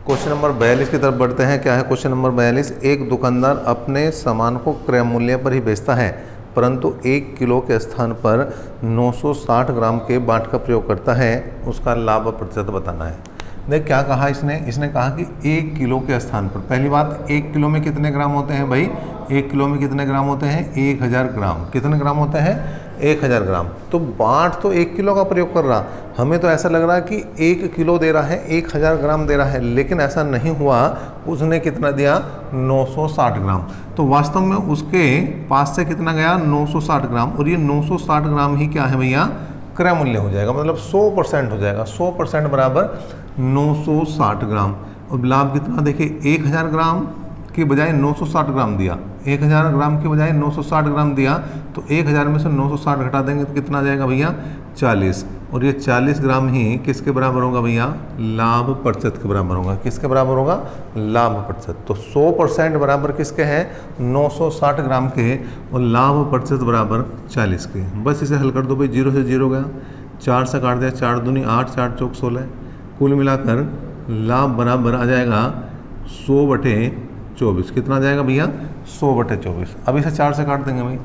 Question number 42 की तरफ बढ़ते हैं। क्या है क्वेश्चन नंबर 42? एक दुकानदार अपने सामान को क्रय मूल्य पर ही बेचता है, परंतु 1 किलो के स्थान पर 960 ग्राम के बाट का प्रयोग करता है। उसका लाभ प्रतिशत बताना है। देख क्या कहा इसने कहा कि 1 किलो के स्थान पर, पहली बात 1 किलो में कितने ग्राम होते हैं भाई? 1 किलो में कितने ग्राम होते हैं? 1000 ग्राम। कितने ग्राम होते हैं? 1000 ग्राम। तो बाट तो 1 किलो का प्रयोग कर रहा, हमें तो ऐसा लग रहा है कि 1 किलो दे रहा है, 1000 ग्राम दे रहा है, लेकिन ऐसा नहीं हुआ। उसने कितना दिया? 960 ग्राम। तो वास्तव में उसके पास से कितना गया? 960 ग्राम। और ये 960 ग्राम ही क्या है भैया? क्रय मूल्य हो जाएगा, मतलब 100% हो जाएगा। 100% बराबर 960 ग्राम। और लाभ कितना? देखिए 1000 ग्राम के बजाय 960 ग्राम दिया, 1000 ग्राम के बजाय 960 ग्राम दिया, तो 1000 में से 960 घटा देंगे तो कितना आ जाएगा भैया? 40। और ये 40 ग्राम ही किसके बराबर होगा भैया? लाभ प्रतिशत के बराबर होगा। किसके बराबर होगा? लाभ प्रतिशत। तो 100% बराबर किसके हैं? 960 ग्राम के, और लाभ प्रतिशत बराबर 40 के। बस इसे हल कर दो भाई। 0 से 0 गया, 4 से काट दिया, 4 दूनी 8, 4 चौक 16। कुल मिलाकर लाभ बराबर आ जाएगा 100/24। कितना आ जाएगा भैया? 100/24। अब इसे 4 से काट देंगे भाई।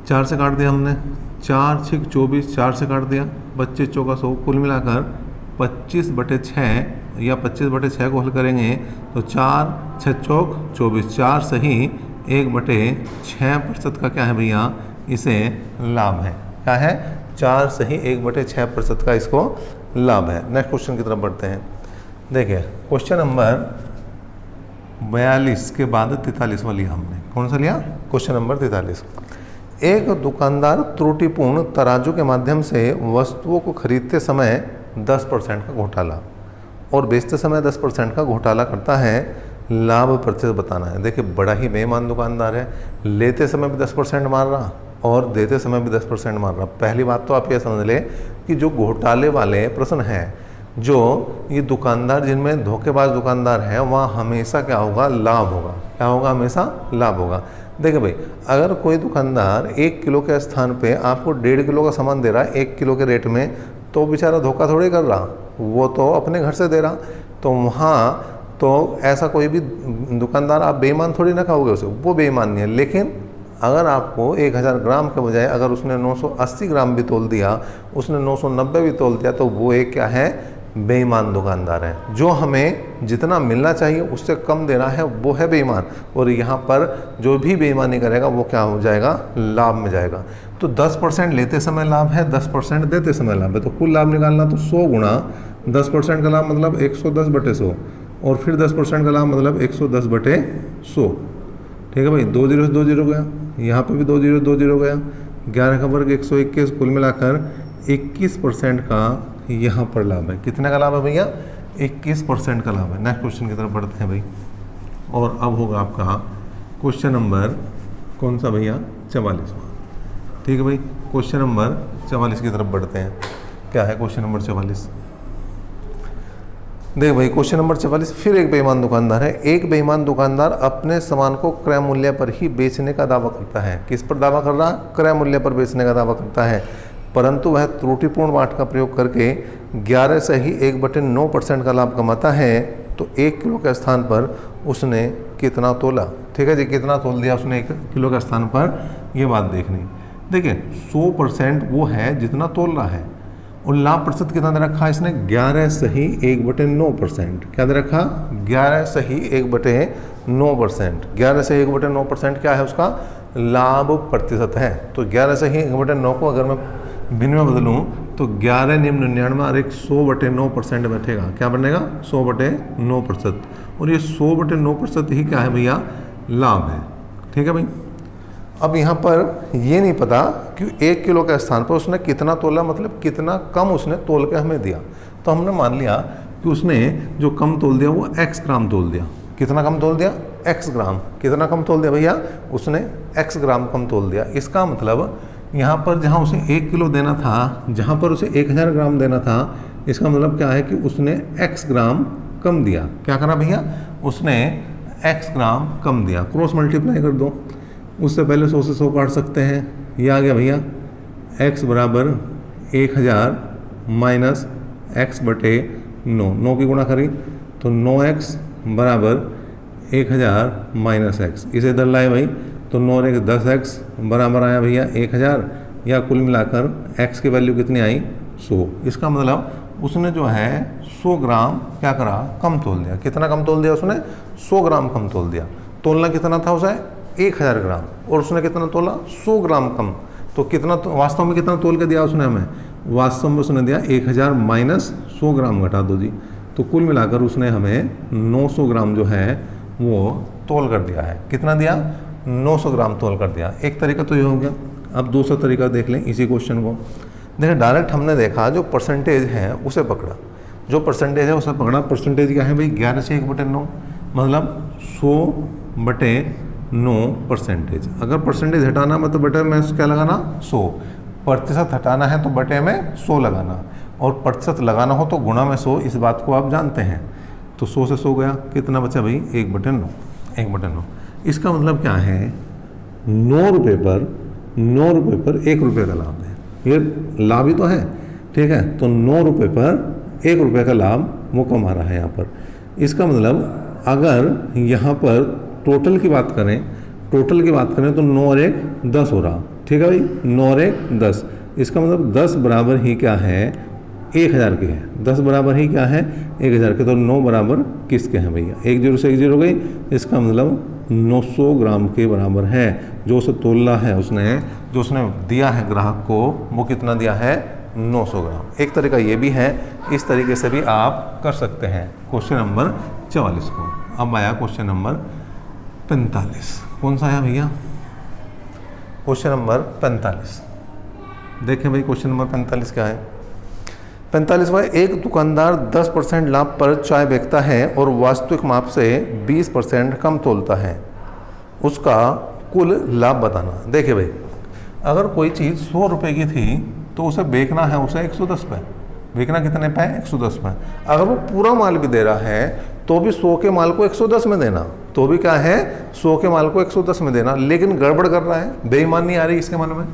4 से काट दिया हमने, 4 × 6 = 24, 4 से काट दिया, 25 चौका 100। कुल मिलाकर 25/6 या 25/6 को हल करेंगे तो 4 × 6 = 24, 4 सही 1/6% का क्या है भैया? इसे लाभ है। क्या है? 4 सही 1/6% का इसको लाभ है। नेक्स्ट क्वेश्चन की तरफ बढ़ते हैं। देखिए क्वेश्चन नंबर 42 के बाद 43वां लिया हमने। कौन सा लिया? Question number 43। एक दुकानदार त्रुटिपूर्ण तराजू के माध्यम से वस्तुओं को खरीदते समय 10% का घोटाला और बेचते समय 10% का घोटाला करता है। लाभ प्रतिशत बताना है। देखिए बड़ा ही बेईमान दुकानदार है, लेते समय भी 10% मार रहा और देते समय भी 10% मार रहा। पहली बात तो आप ये समझ लें कि जो घोटाले वाले प्रश्न हैं, जो ये दुकानदार जिनमें धोखेबाज दुकानदार हैं, वहाँ हमेशा क्या होगा? लाभ होगा। क्या होगा? हमेशा लाभ होगा। देखिए भाई, अगर कोई दुकानदार 1 किलो के स्थान पे आपको 1.5 किलो का सामान दे रहा है 1 किलो के रेट में, तो बेचारा धोखा थोड़ी कर रहा, वो तो अपने घर से दे रहा। तो वहाँ तो ऐसा कोई भी दुकानदार आप बेईमान थोड़ी ना कहोगे उसे, वो बेईमान नहीं है। लेकिन अगर आपको 1000 ग्राम के बजाय अगर उसने 980 ग्राम भी तोल दिया, उसने 990 भी तोल दिया, तो वो एक क्या है? बेईमान दुकानदार है। जो हमें जितना मिलना चाहिए उससे कम दे रहा है, वो है बेईमान। और यहाँ पर जो भी बेईमानी करेगा वो क्या हो जाएगा? लाभ में जाएगा। तो 10% लेते समय लाभ है, 10% देते समय लाभ है। तो कुल लाभ निकालना तो 100 गुणा 10% का लाभ मतलब 110/100, और फिर 10% का लाभ मतलब 110/100। ठीक है भाई। 2 0 से 2 0 गया, यहाँ पे भी 2 0 2 0 गया, 11 का वर्ग 121। कुल मिलाकर 21% का यहाँ पर लाभ है। कितने का लाभ है भैया? 21% का लाभ है। नेक्स्ट क्वेश्चन की तरफ बढ़ते हैं भाई। और अब होगा आपका क्वेश्चन नंबर कौन सा भैया? 44वां। ठीक है भाई। क्वेश्चन नंबर 44 की तरफ बढ़ते हैं। क्या है क्वेश्चन नंबर 44? देख भाई क्वेश्चन नंबर 44 फिर एक बेईमान दुकानदार है। एक बेईमान दुकानदार अपने सामान को क्रय मूल्य पर ही बेचने का दावा करता है। किस पर दावा कर रहा? क्रय मूल्य पर बेचने का दावा करता है, परंतु वह त्रुटिपूर्ण बाट का प्रयोग करके 11 से ही 1/9% का लाभ कमाता है। तो 1 किलो के स्थान पर उसने कितना तोला? ठीक है जी, कितना तोल दिया उसने 1 किलो के स्थान पर, ये बात देखनी। देखिए 100% वो है जितना तोल रहा है, और लाभ प्रतिशत कितना दे रखा है इसने? 11 सही 1/9%। क्या दे रखा? 11 सही 1/9%। 11 सही 1/9% क्या है उसका? लाभ प्रतिशत है। तो 11 सही 1/9 को अगर मैं भिन्न में बदलूँ तो 11 निम्न 99 और एक 100/9% बैठेगा। क्या बनेगा? 100/9%। और ये 100/9% ही क्या है भैया? लाभ है। ठीक है भाई। अब यहाँ पर ये नहीं पता कि 1 किलो के स्थान पर उसने कितना तोला, मतलब कितना कम उसने तोल के हमें दिया। तो हमने मान लिया कि उसने जो कम तोल दिया वो x ग्राम तोल दिया। कितना कम तोल दिया? x ग्राम। कितना कम तोल दिया भैया? उसने x ग्राम कम तोल दिया। इसका मतलब यहाँ पर जहाँ उसे 1 किलो देना था, जहाँ पर उसे 1000 ग्राम देना था, इसका मतलब क्या है कि उसने x ग्राम कम दिया। क्या करा भैया? उसने x ग्राम कम दिया। क्रॉस मल्टीप्लाई कर दो, उससे पहले 100 से 100 काट सकते हैं। ये आ गया भैया x बराबर 1000 माइनस x/9, 9 की गुणा करी तो 9x बराबर 1000 माइनस x, इसे इधर लाए भाई तो 9 और 1 10x बराबर आया भैया 1000, या कुल मिलाकर x की वैल्यू कितनी आई 100। इसका मतलब उसने जो है 100 ग्राम क्या करा, कम तोल दिया। कितना कम तोल दिया उसने, 100 ग्राम कम तोल दिया। तोलना कितना था उसे 1000 ग्राम, और उसने कितना तोला 100 ग्राम कम। तो कितना वास्तव में कितना तोल के दिया उसने हमें, वास्तव में उसने दिया 1000 माइनस 100 ग्राम घटा दो जी, तो कुल मिलाकर उसने हमें 900 ग्राम जो है वो तोल कर दिया है। कितना दिया, 900 ग्राम तोल कर दिया। एक तरीका तो ये हो गया। अब दूसरा तरीका देख लें इसी क्वेश्चन को। देखिए डायरेक्ट हमने देखा जो परसेंटेज है उसे पकड़ा, जो परसेंटेज है उसे पकड़ा। परसेंटेज क्या है भाई 11 से 1/9, मतलब 100/9 परसेंटेज। अगर परसेंटेज हटाना मतलब बटे में क्या लगाना 100, प्रतिशत हटाना है तो बटे में 100 लगाना, और प्रतिशत लगाना हो तो गुणा में 100, इस बात को आप जानते हैं। तो 100 से 100 गया, कितना बचा भाई 1/9, 1/9। इसका मतलब क्या है 9 रुपये पर 1 रुपये का लाभ है। ये लाभ ही तो है, ठीक है। तो 9 रुपये पर 1 रुपये का लाभ वो कमा रहा है यहाँ पर। इसका मतलब अगर यहाँ पर टोटल की बात करें तो 9 और 1 10 हो रहा, ठीक है भाई, 9 और 1 10। इसका मतलब 10 बराबर ही क्या है 1000 के है, 10 बराबर ही क्या है 1000 के। तो 9 बराबर किसके हैं भैया, 1 0 से 1 0 गई। इसका मतलब 900 ग्राम के बराबर है। जो उसे तोलना है उसने, जो उसने दिया है ग्राहक को, वो कितना दिया है 900 ग्राम। एक तरीका ये भी है, इस तरीके से भी आप कर सकते हैं। क्वेश्चन नंबर 44 को। अब आया क्वेश्चन नंबर 45। कौन सा आया भैया, क्वेश्चन नंबर 45। देखें भाई क्वेश्चन नंबर 45 क्या है। 45वां, एक दुकानदार 10% लाभ पर चाय बेचता है और वास्तविक माप से 20% कम तोलता है, उसका कुल लाभ बताना। देखिए भाई, अगर कोई चीज़ 100 रुपये की थी तो उसे बेचना है उसे 110 पे, बेचना कितने पे 110 पे। अगर वो पूरा माल भी दे रहा है तो भी 100 के माल को 110 में देना, तो भी क्या है 100 के माल को 110 में देना। लेकिन गड़बड़ कर रहा है, बेईमान नहीं आ रही इसके मन में।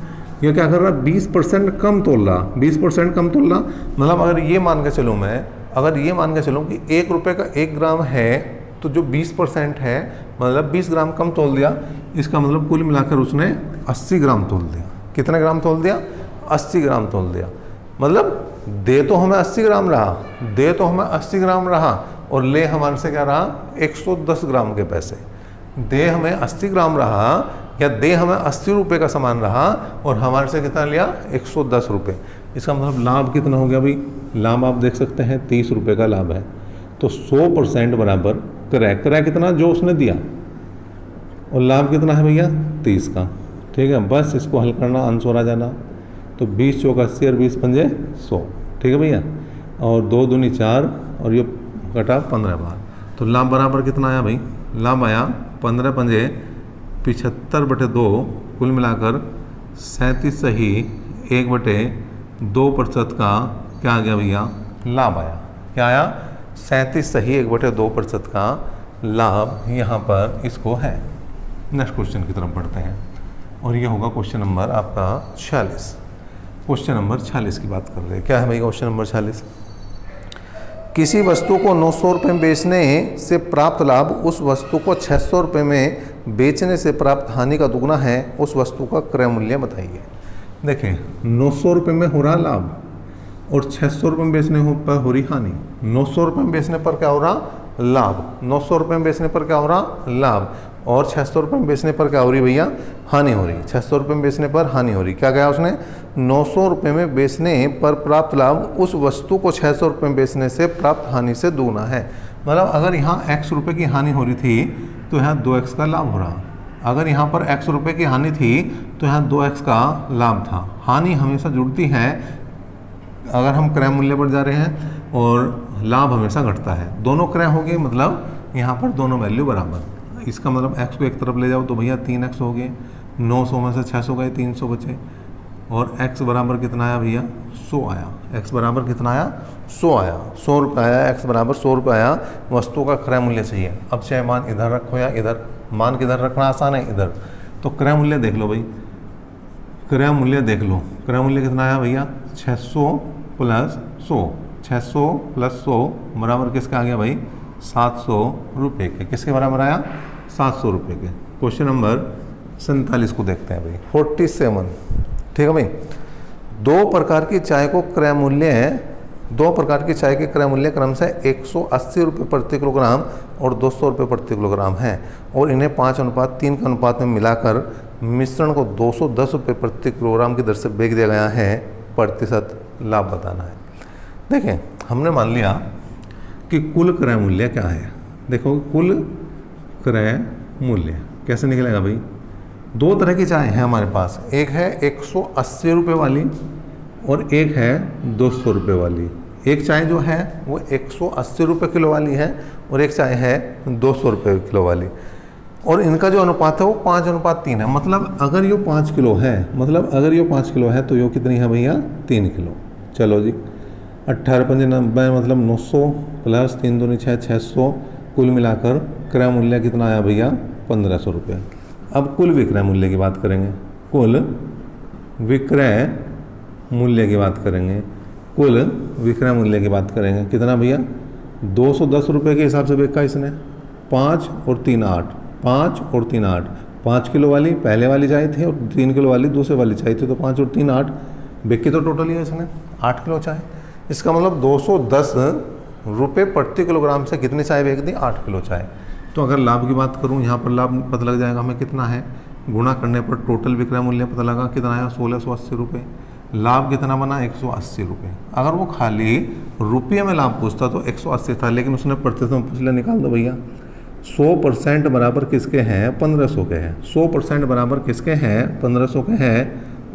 ये क्या कर रहा है 20% कम तोल रहा, 20% कम तोल रहा। मतलब अगर ये मान के चलूँ मैं, अगर ये मान के चलूँ कि 1 रुपये का 1 ग्राम है, तो जो 20% है मतलब 20 ग्राम कम तोल दिया। इसका मतलब कुल मिलाकर उसने 80 ग्राम तोल दिया। कितने ग्राम तोल दिया 80 ग्राम तोल दिया। मतलब दे तो हमें 80 ग्राम रहा, और ले हमारे से क्या रहा 110 ग्राम के पैसे। दे हमें 80 ग्राम रहा, या दे हमें 80 रुपये का सामान रहा, और हमारे से कितना लिया 110 रुपये। इसका मतलब लाभ कितना हो गया भाई, लाभ आप देख सकते हैं 30 रुपये का लाभ है। तो 100% बराबर क्रय कितना जो उसने दिया, और लाभ कितना है भैया 30 का, ठीक है। बस इसको हल करना, आंसर आ जाना। तो 20 चौका 80 और 20 पंजे 100, ठीक है भैया। और 2 दूनी 4 और ये कटा 15 बार। तो लाभ बराबर कितना आया भाई, लाभ आया 15 पंजे 75/2, कुल मिलाकर 37 सही 1/2% का क्या आ गया भैया लाभ आया। क्या आया 37 सही 1/2% का लाभ यहाँ पर इसको है। नेक्स्ट क्वेश्चन की तरफ बढ़ते हैं, और ये होगा क्वेश्चन नंबर आपका 46। क्वेश्चन नंबर 46 की बात कर रहे हैं। क्या है भाई क्वेश्चन नंबर 46। किसी वस्तु को 900 रुपये में बेचने से प्राप्त लाभ उस वस्तु को 600 रुपये में बेचने से प्राप्त हानि का दुगना है, उस वस्तु का क्रय मूल्य बताइए। देखिए 900 रुपये में हो रहा लाभ, और 600 रुपये में बेचने पर हो रही हानि। 900 रुपये में बेचने पर क्या हो रहा लाभ, 900 रुपये में बेचने पर क्या हो रहा लाभ, और 600 रुपये में बेचने पर क्या हो रही भैया हानि हो रही। 600 रुपये में बेचने पर हानि हो रही। क्या कहा उसने 900 रुपये में बेचने पर प्राप्त लाभ उस वस्तु को 600 रुपये में बेचने से प्राप्त हानि से दुगना है। मतलब अगर यहाँ x रुपये की हानि हो रही थी तो यहाँ 2x का लाभ हो रहा। अगर यहाँ पर x रुपये की हानि थी तो यहाँ 2x का लाभ था। हानि हमेशा जुड़ती है अगर हम क्रय मूल्य पर जा रहे हैं, और लाभ हमेशा घटता है। दोनों क्रय हो गए, मतलब यहाँ पर दोनों वैल्यू बराबर। इसका मतलब x को एक तरफ ले जाओ तो भैया 3x हो गए, 900 में से 600 गए, 300 बचे, और x बराबर कितना आया भैया 100 आया। x बराबर कितना आया 100 आया, 100 रुपये आया, x बराबर 100 रुपये आया। वस्तु का क्रय मूल्य चाहिए। अब चाहे मान इधर रखो या इधर, मान किधर रखना आसान है इधर। तो क्रय मूल्य देख लो भाई, क्रय मूल्य देख लो। क्रय मूल्य कितना आया भैया 600 + 100, 600 + 100 बराबर किसका आ गया भाई 700 रुपये के। किसके बराबर आया? 700 रुपये के। क्वेश्चन नंबर 47 को देखते हैं भाई, 47। ठीक है भाई, दो प्रकार की चाय को क्रय मूल्य है, दो प्रकार की चाय के क्रय मूल्य क्रमशः 180 रुपये प्रति किलोग्राम और 200 रुपये प्रति किलोग्राम है, और इन्हें 5:3 के अनुपात में मिलाकर मिश्रण को 210 रुपये प्रति किलोग्राम की दर से बेच दिया गया है। प्रतिशत लाभ बताना है। देखें, हमने मान लिया कि कुल क्रय मूल्य क्या है। देखो, कुल क्रय मूल्य कैसे निकलेगा भाई? दो तरह की चाय है हमारे पास, एक है 180 रुपये वाली और एक है 200 रुपये वाली। एक चाय जो है वो 180 रुपये किलो वाली है और एक चाय है 200 रुपये किलो वाली, और इनका जो अनुपात है वो 5:3 है। मतलब अगर ये 5 किलो है, तो ये कितनी है भैया? 3 किलो। चलो जी, 18×5 मतलब 900 प्लस 3 दूनी 6, 600, कुल मिलाकर क्रय मूल्य कितना आया भैया? 1500 रुपये। अब कुल विक्रय मूल्य की बात करेंगे, कुल विक्रय मूल्य की बात करेंगे, कुल विक्रय मूल्य की बात करेंगे। कितना भैया? 210 रुपये के हिसाब से बेचा इसने। 5 और 3 8, 5 और 3 8, 5 किलो वाली पहले वाली चाय थी और 3 किलो वाली दूसरे वाली चाय थी, तो 5 और 3 8 बेची तो टोटल ही है इसने 8 किलो चाय। इसका मतलब 210 रुपये प्रति किलोग्राम से कितनी चाय बेच दी? 8 किलो चाय। तो अगर लाभ की बात करूं, यहाँ पर लाभ पता लग जाएगा हमें कितना है, गुणा करने पर टोटल विक्रय मूल्य पता लगा कितना आया? 1680 रुपये। लाभ कितना बना? 180 रुपये। अगर वो खाली रुपये में लाभ पूछता तो 180 था, लेकिन उसने प्रतिशत में पूछ लिया। निकाल दो भैया। 100% बराबर किसके हैं? 1500 के हैं। 100% बराबर किसके हैं? 1500 के हैं।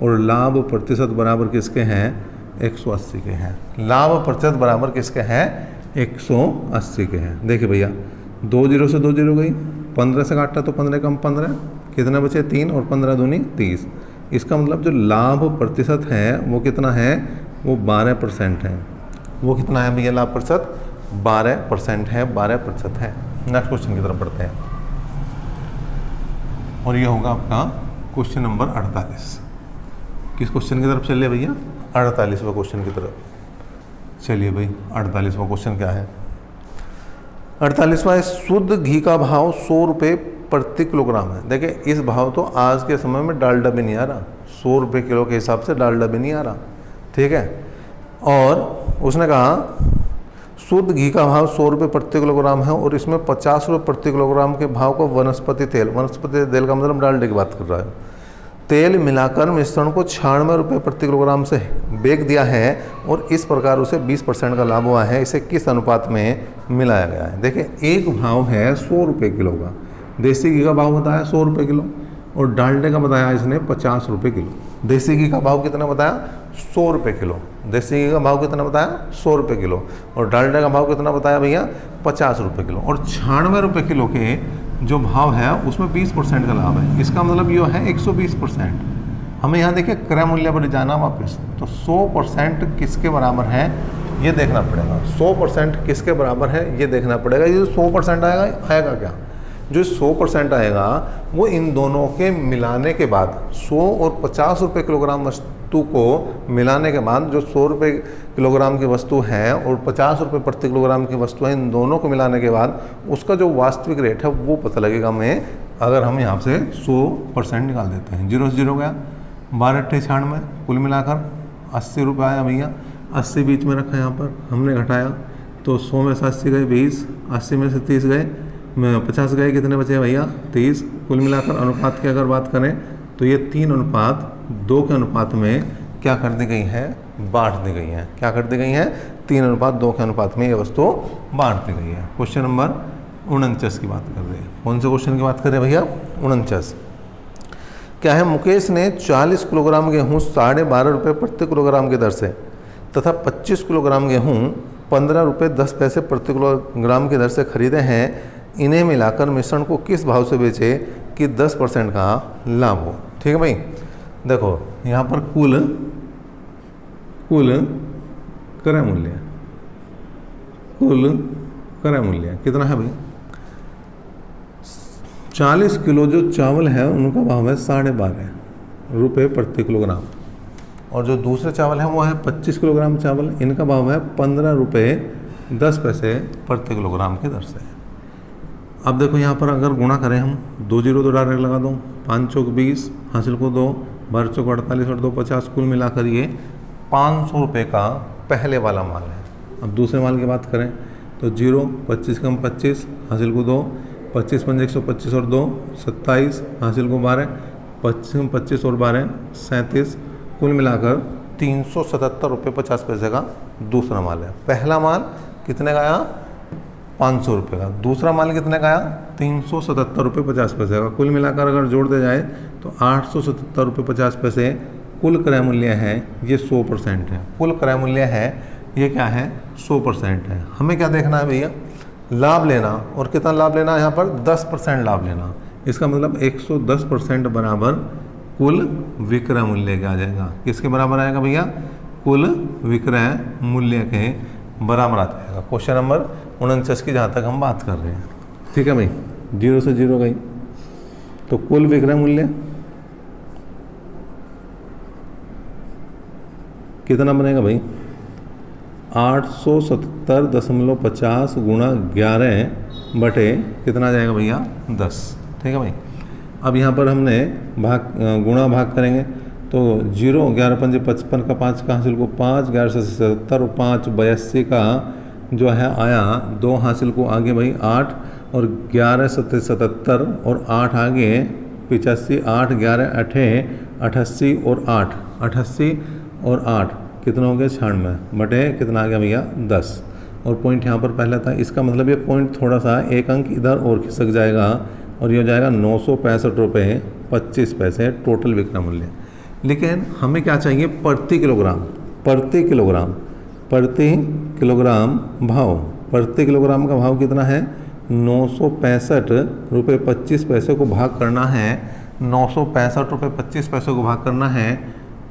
और लाभ प्रतिशत बराबर किसके हैं? 180 के हैं। लाभ प्रतिशत बराबर किसके हैं? 180 के हैं। देखिए भैया, 2 0 से 2 0 गई, 15 से काटा तो 15 कम 15, कितने बचे? 3 और 15 दूनी 30। इसका मतलब जो लाभ प्रतिशत है वो कितना है? वो 12% है। वो कितना है भैया लाभ प्रतिशत? 12% है, 12% है। नेक्स्ट क्वेश्चन की तरफ बढ़ते हैं, और ये होगा आपका क्वेश्चन नंबर 48। किस क्वेश्चन की तरफ चलिए भैया? 48वां क्वेश्चन की तरफ चलिए भाई। 48वां क्वेश्चन क्या है? 48वां, शुद्ध घी का भाव 100 रुपये प्रति किलोग्राम है। देखिए, इस भाव तो आज के समय में डालडा भी नहीं आ रहा, 100 रुपये किलो के हिसाब से डालडा भी नहीं आ रहा। ठीक है, और उसने कहा शुद्ध घी का भाव 100 रुपये प्रति किलोग्राम है, और इसमें 50 रुपये प्रति किलोग्राम के भाव को वनस्पति तेल का मतलब डालडे की बात कर रहा है, तेल मिलाकर मिश्रण को 96 रुपये प्रति किलोग्राम से बेच दिया है, और इस प्रकार उसे 20% का लाभ हुआ है। इसे किस अनुपात में मिलाया गया है? देखिए, एक भाव है 100 रुपये किलो का, देसी घी का भाव बताया 100 रुपये किलो, और डालडे का बताया इसने 50 रुपये किलो। देसी घी का भाव कितना बताया? 100 रुपये किलो। देसी घी का भाव कितना बताया? 100 रुपये किलो। और डालडे का भाव कितना बताया भैया? 50 रुपये किलो। और 96 रुपये किलो के जो भाव है उसमें 20% का लाभ है। इसका मतलब ये है 120%। हमें यहाँ देखिए क्रय मूल्य पर जाना वापस, तो 100% किसके बराबर है ये देखना पड़ेगा। 100% किसके बराबर है ये देखना पड़ेगा। ये जो 100% आएगा क्या? जो 100% आएगा वो इन दोनों के मिलाने के बाद 100 और 50 रुपये किलोग्राम वस्तु को मिलाने के बाद जो 100 रुपये किलोग्राम की वस्तु है और 50 रुपये प्रति किलोग्राम की वस्तु है, इन दोनों को मिलाने के बाद उसका जो वास्तविक रेट है वो पता लगेगा हमें, अगर हम यहाँ से 100% निकाल देते हैं। 0 से 0 गया, 12 8 96, कुल मिलाकर 80 रुपये आया भैया। 80 बीच में रखा यहाँ पर, हमने घटाया तो 100 में से 80 गए 20, 80 में से 30 गए 50 गए, कितने बचे भैया? 30। कुल मिलाकर अनुपात की अगर बात करें तो ये 3:2 के अनुपात में क्या कर दी गई है? बांट दी गई है। क्या कर दी गई है? 3:2 के अनुपात में ये वस्तु बांट दी गई है। क्वेश्चन नंबर 49 की बात कर रहे हैं। कौन से क्वेश्चन की बात कर रहे हैं भैया? 49। क्या है? मुकेश ने 40 किलोग्राम गेहूँ 12.5 रुपये प्रति किलोग्राम की दर से तथा 25 किलोग्राम गेहूँ 15 रुपये 10 पैसे प्रति किलोग्राम की दर से खरीदे हैं। इन्हें मिलाकर मिश्रण को किस भाव से बेचे कि 10% का लाभ हो। ठीक है भाई, देखो यहाँ पर कुल क्रय मूल्य कितना है भाई? 40 किलो जो चावल है उनका भाव है 12.5 रुपये प्रति किलोग्राम, और जो दूसरे चावल है वो है 25 किलोग्राम चावल, इनका भाव है 15 रुपये 10 पैसे प्रति किलोग्राम की दर से। अब देखो यहाँ पर अगर गुणा करें हम, 2 जीरो तो डायरेक्ट लगा दो, 5 चौक 20, हासिल को 2, 12 चौक 48 और 2 50, कुल मिलाकर ये 500 रुपये का पहले वाला माल है। अब दूसरे माल की बात करें तो 0, 25 कम 25, हासिल को 2, 25 पंजे 125 और 2 27, हासिल को 12, 25 कम 25 और 12 37, कुल मिलाकर 377 रुपये 50 पैसे का दूसरा माल है। पहला माल कितने का आया? 500 रुपये का। दूसरा माल कितने का आया? 377 रुपये 50 पैसे का। कुल मिलाकर अगर जोड़ दिया जाए तो 877 रुपये 50 पैसे कुल क्रय मूल्य है। ये 100% है। कुल क्रय मूल्य है ये क्या है? 100% है। हमें क्या देखना है भैया? लाभ लेना। और कितना लाभ लेना है यहाँ पर? 10% लाभ लेना। इसका मतलब 110% बराबर कुल विक्रय मूल्य का आ जाएगा। किसके बराबर आएगा भैया? कुल विक्रय मूल्य के बराबर आ जाएगा। क्वेश्चन नंबर 49 की जहाँ तक हम बात कर रहे हैं, ठीक है भाई। 0 से 0 गई तो कुल विक्रय मूल्य कितना बनेगा भाई? 870.50 गुणा 11 बटे कितना आ जाएगा भैया? 10। ठीक है भाई। अब यहाँ पर हमने गुणा भाग करेंगे तो 0, 11 पंजे 55 का 5 का हासिल को 5, 11 से 70 और 5 82 का जो है आया। 2 हासिल को आगे भाई 8 और 11 सत्ते 77 और 8 आगे 85, 8 11 88 और 8 88 और 8 कितना हो गया? 96 बटे कितना आ गया भैया? 10। और पॉइंट यहाँ पर पहले था, इसका मतलब ये पॉइंट थोड़ा सा एक अंक इधर और खिसक जाएगा और ये हो जाएगा 965 रुपये 25 पैसे टोटल विक्रय मूल्य। लेकिन हमें क्या चाहिए? प्रति किलोग्राम। प्रति किलोग्राम, प्रति किलोग्राम भाव। प्रति किलोग्राम का भाव कितना है? 965 रुपये 25 पैसे को भाग करना है। 965 रुपये 25 पैसे को भाग करना है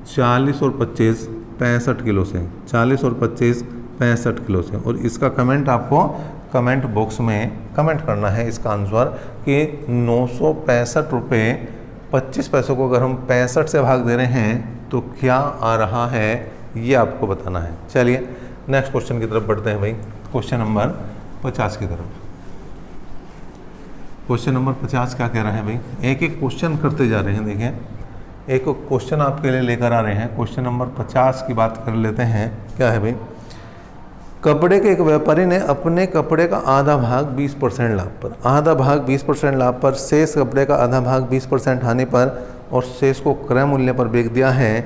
40 और 25 65 किलो से। 40 और 25 65 किलो से। और इसका कमेंट आपको कमेंट बॉक्स में कमेंट करना है इसका आंसर कि 965 रुपये 25 पैसों को अगर हम 65 से भाग दे रहे हैं तो क्या आ रहा है, ये आपको बताना है। चलिए नेक्स्ट क्वेश्चन की तरफ बढ़ते हैं भाई। क्वेश्चन नंबर 50 की तरफ। क्वेश्चन नंबर 50 क्या कह रहा है भाई? एक एक क्वेश्चन करते जा रहे हैं। देखिए एक क्वेश्चन आपके लिए लेकर आ रहे हैं। क्वेश्चन नंबर 50 की बात कर लेते हैं। क्या है भाई? कपड़े के एक व्यापारी ने अपने कपड़े का आधा भाग 20% लाभ पर, आधा भाग 20% लाभ पर, शेष कपड़े का आधा भाग 20% हानि पर और शेष को क्रय मूल्य पर बेच दिया है,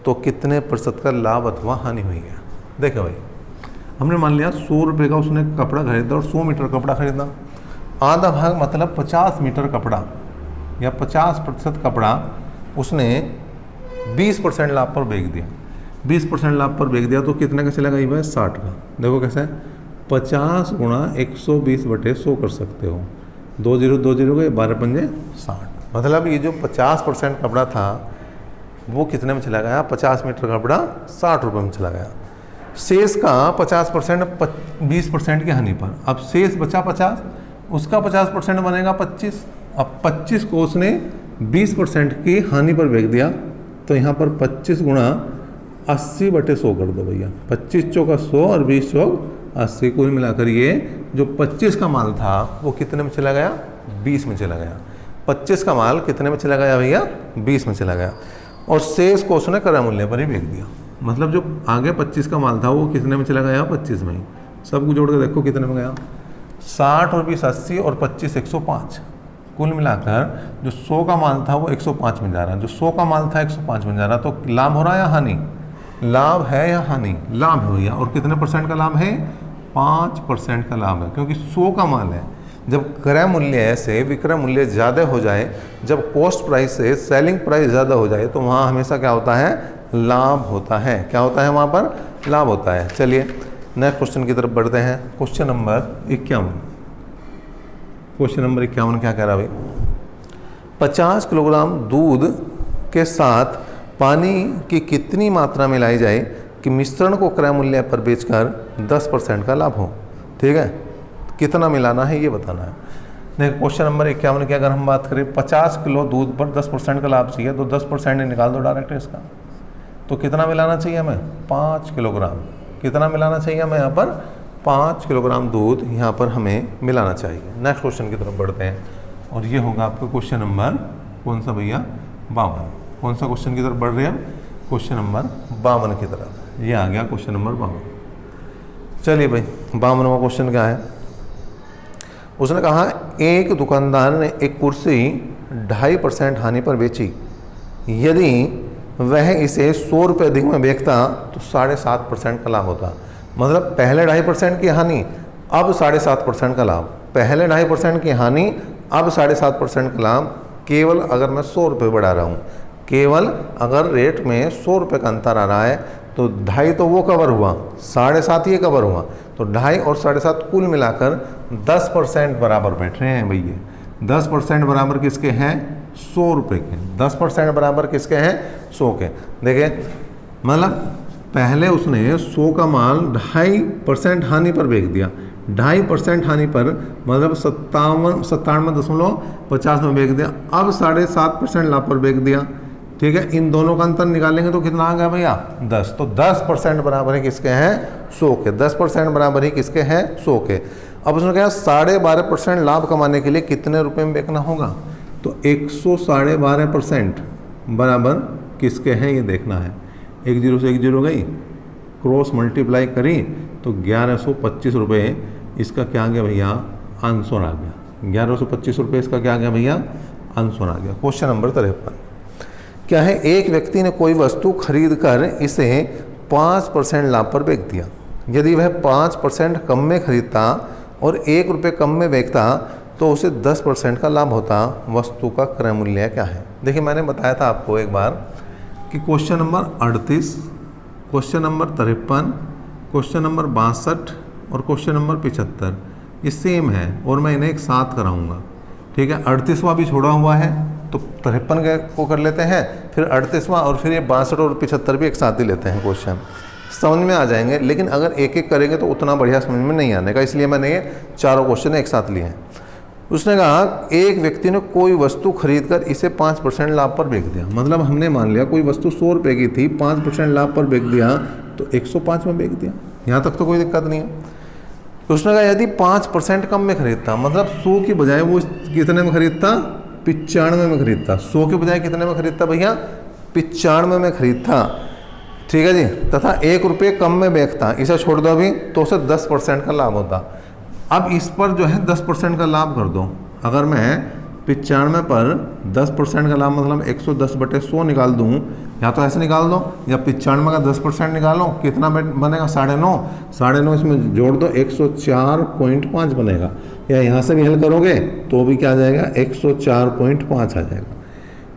तो कितने प्रतिशत का लाभ अथवा हानि हुई है? देखो भाई, हमने मान लिया 100 रुपये का उसने कपड़ा खरीदा और 100 मीटर कपड़ा खरीदा। आधा भाग मतलब 50 मीटर कपड़ा या 50% कपड़ा उसने 20% लाभ पर बेच दिया। 20% लाभ पर बेच दिया तो कितने का चलेगा? ये भाई 60 का। देखो कैसे है? 50 गुणा 120 बटे 100 कर सकते हो। 2 जीरो 2 जीरो गए, 12 पंजे 60। मतलब ये जो 50% कपड़ा था वो कितने में चला गया? 50 मीटर कपड़ा 60 रुपये में चला गया। शेष का 50% 20% की हानि पर। अब शेष बचा 50, उसका 50% बनेगा 25। अब 25 को उसने 20% की हानि पर बेच दिया तो यहाँ पर 25 गुणा 80 बटे 100 कर दो भैया। 25 चौका 100 और 20 चौक 80। कुल मिलाकर ये जो 25 का माल था वो कितने में चला गया? 20 में चला गया। 25 का माल कितने में चला गया भैया? 20 में चला गया। और शेष को उसने क्रय मूल्य पर ही बेच दिया। मतलब जो आगे 25 का माल था वो कितने में चला गया? 25 में ही। सबको जोड़ के देखो कितने में गया? 60 और 20 80 और 25 105। कुल मिलाकर जो 100 का माल था वो 105 में जा रहा है। जो 100 का माल था 105 में जा रहा है। तो लाभ हो रहा है या हानि? लाभ है या हानि? लाभ है भैया। और कितने % का लाभ है? 5% का लाभ है, क्योंकि 100 का माल है। जब क्रय मूल्य से विक्रय मूल्य ज़्यादा हो जाए, जब कॉस्ट प्राइस से सेलिंग प्राइस ज़्यादा हो जाए तो वहाँ हमेशा क्या होता है? लाभ होता है। क्या होता है वहाँ पर? लाभ होता है। चलिए नेक्स्ट क्वेश्चन की तरफ बढ़ते हैं। Question number 51। क्वेश्चन नंबर 51 क्या कह रहा है भाई? 50 किलोग्राम दूध के साथ पानी की कितनी मात्रा मिलाई जाए कि मिश्रण को क्रय मूल्य पर बेचकर 10% का लाभ हो? ठीक है, कितना मिलाना है ये बताना है। देखिए क्वेश्चन नंबर 51 की अगर हम बात करें 50 किलो दूध पर 10% का लाभ चाहिए तो 10% निकाल दो डायरेक्ट इसका। तो कितना मिलाना चाहिए हमें? 5 किलोग्राम। कितना मिलाना चाहिए हमें यहाँ पर? 5 किलोग्राम दूध यहाँ पर हमें मिलाना चाहिए। नेक्स्ट क्वेश्चन की तरफ बढ़ते हैं और ये होगा आपका क्वेश्चन नंबर कौन सा भैया, 52। कौन सा क्वेश्चन की तरफ बढ़ रहे हैं, क्वेश्चन नंबर 52 की तरफ। ये आ गया क्वेश्चन नंबर 52। चलिए भाई 52वां क्वेश्चन क्या है, उसने कहा एक दुकानदार ने एक कुर्सी 2.5% हानि पर बेची, यदि वह इसे 100 रुपये अधिक में बेचता तो 7.5% का लाभ होता। मतलब पहले 2.5% की हानि, अब 7.5% का लाभ। पहले 2.5% की हानि, अब 7.5% का लाभ, केवल अगर मैं 100 रुपये बढ़ा रहा हूँ। केवल अगर रेट में 100 रुपये का अंतर आ रहा है तो 2.5 तो वो कवर हुआ, 7.5 ये कवर हुआ, तो 2.5 और 7.5 कुल मिलाकर 10% बराबर बैठ रहे हैं भैया। 10% बराबर किसके हैं, 100 रुपये के। 10% बराबर किसके हैं, 100 के। देखिए मतलब पहले उसने 100 का माल 2.5% हानि पर बेच दिया, 2.5% हानि पर मतलब 97.50 में बेच दिया, अब 7.5% लाभ पर बेच दिया। ठीक है, इन दोनों का अंतर निकालेंगे तो कितना आ गया भैया, 10। तो 10% बराबर है किसके हैं, 100 के। 10% बराबर ही किसके हैं, 100 के। अब उसने कहा 12.5% लाभ कमाने के लिए कितने रुपए में बेचना होगा, तो 112.5% बराबर किसके हैं ये देखना है। 1 0 से 1 0 गई, क्रॉस मल्टीप्लाई करी तो 1125 रुपये इसका क्या आ गया भैया, आंसर आ गया। 1125 रुपये इसका क्या आ गया भैया, आंसर आ गया। क्वेश्चन नंबर 53 क्या है, एक व्यक्ति ने कोई वस्तु खरीद कर इसे 5% लाभ पर बेच दिया, यदि वह 5% कम में खरीदता और 1 रुपये कम में बेचता तो उसे 10% का लाभ होता। वस्तु का क्रय मूल्य क्या है। देखिए मैंने बताया था आपको एक बार कि question number 38, question number 53, question number 62 और क्वेश्चन नंबर 75 ये सेम है और मैं इन्हें एक साथ कराऊंगा। ठीक है, 38वां भी छोड़ा हुआ है तो 53 को कर लेते हैं, फिर 38वां और फिर ये 62 और 75 भी एक साथ ही लेते हैं। क्वेश्चन समझ में आ जाएंगे, लेकिन अगर एक एक करेंगे तो उतना बढ़िया समझ में नहीं आने का, इसलिए मैंने ये चारों क्वेश्चन एक साथ लिए हैं। उसने कहा एक व्यक्ति ने कोई वस्तु खरीदकर इसे 5% लाभ पर बेच दिया। मतलब हमने मान लिया कोई वस्तु 100 रुपये की थी, 5% लाभ पर बेच दिया तो 105 में बेच दिया। यहाँ तक तो कोई दिक्कत नहीं है। उसने कहा यदि 5% कम में खरीदता, मतलब 100 की बजाय वो कितने में खरीदता, 95 में खरीदता। 100 के बजाय कितने में खरीदता भैया, 95 में खरीदता। ठीक है जी, तथा 1 रुपये कम में बेचता, इसे छोड़ दो अभी तो उसे 10% का लाभ होता। अब इस पर जो है 10% का लाभ कर दो। अगर मैं 95 पर 10% का लाभ मतलब 110/100 निकाल दूँ, या तो ऐसे निकाल दो या 95 का 10% निकालो, कितना बनेगा 9.5। 9.5 इसमें जोड़ दो 104.5 बनेगा, या यहाँ से भी हल करोगे तो भी क्या आ जाएगा 104.5 आ जाएगा।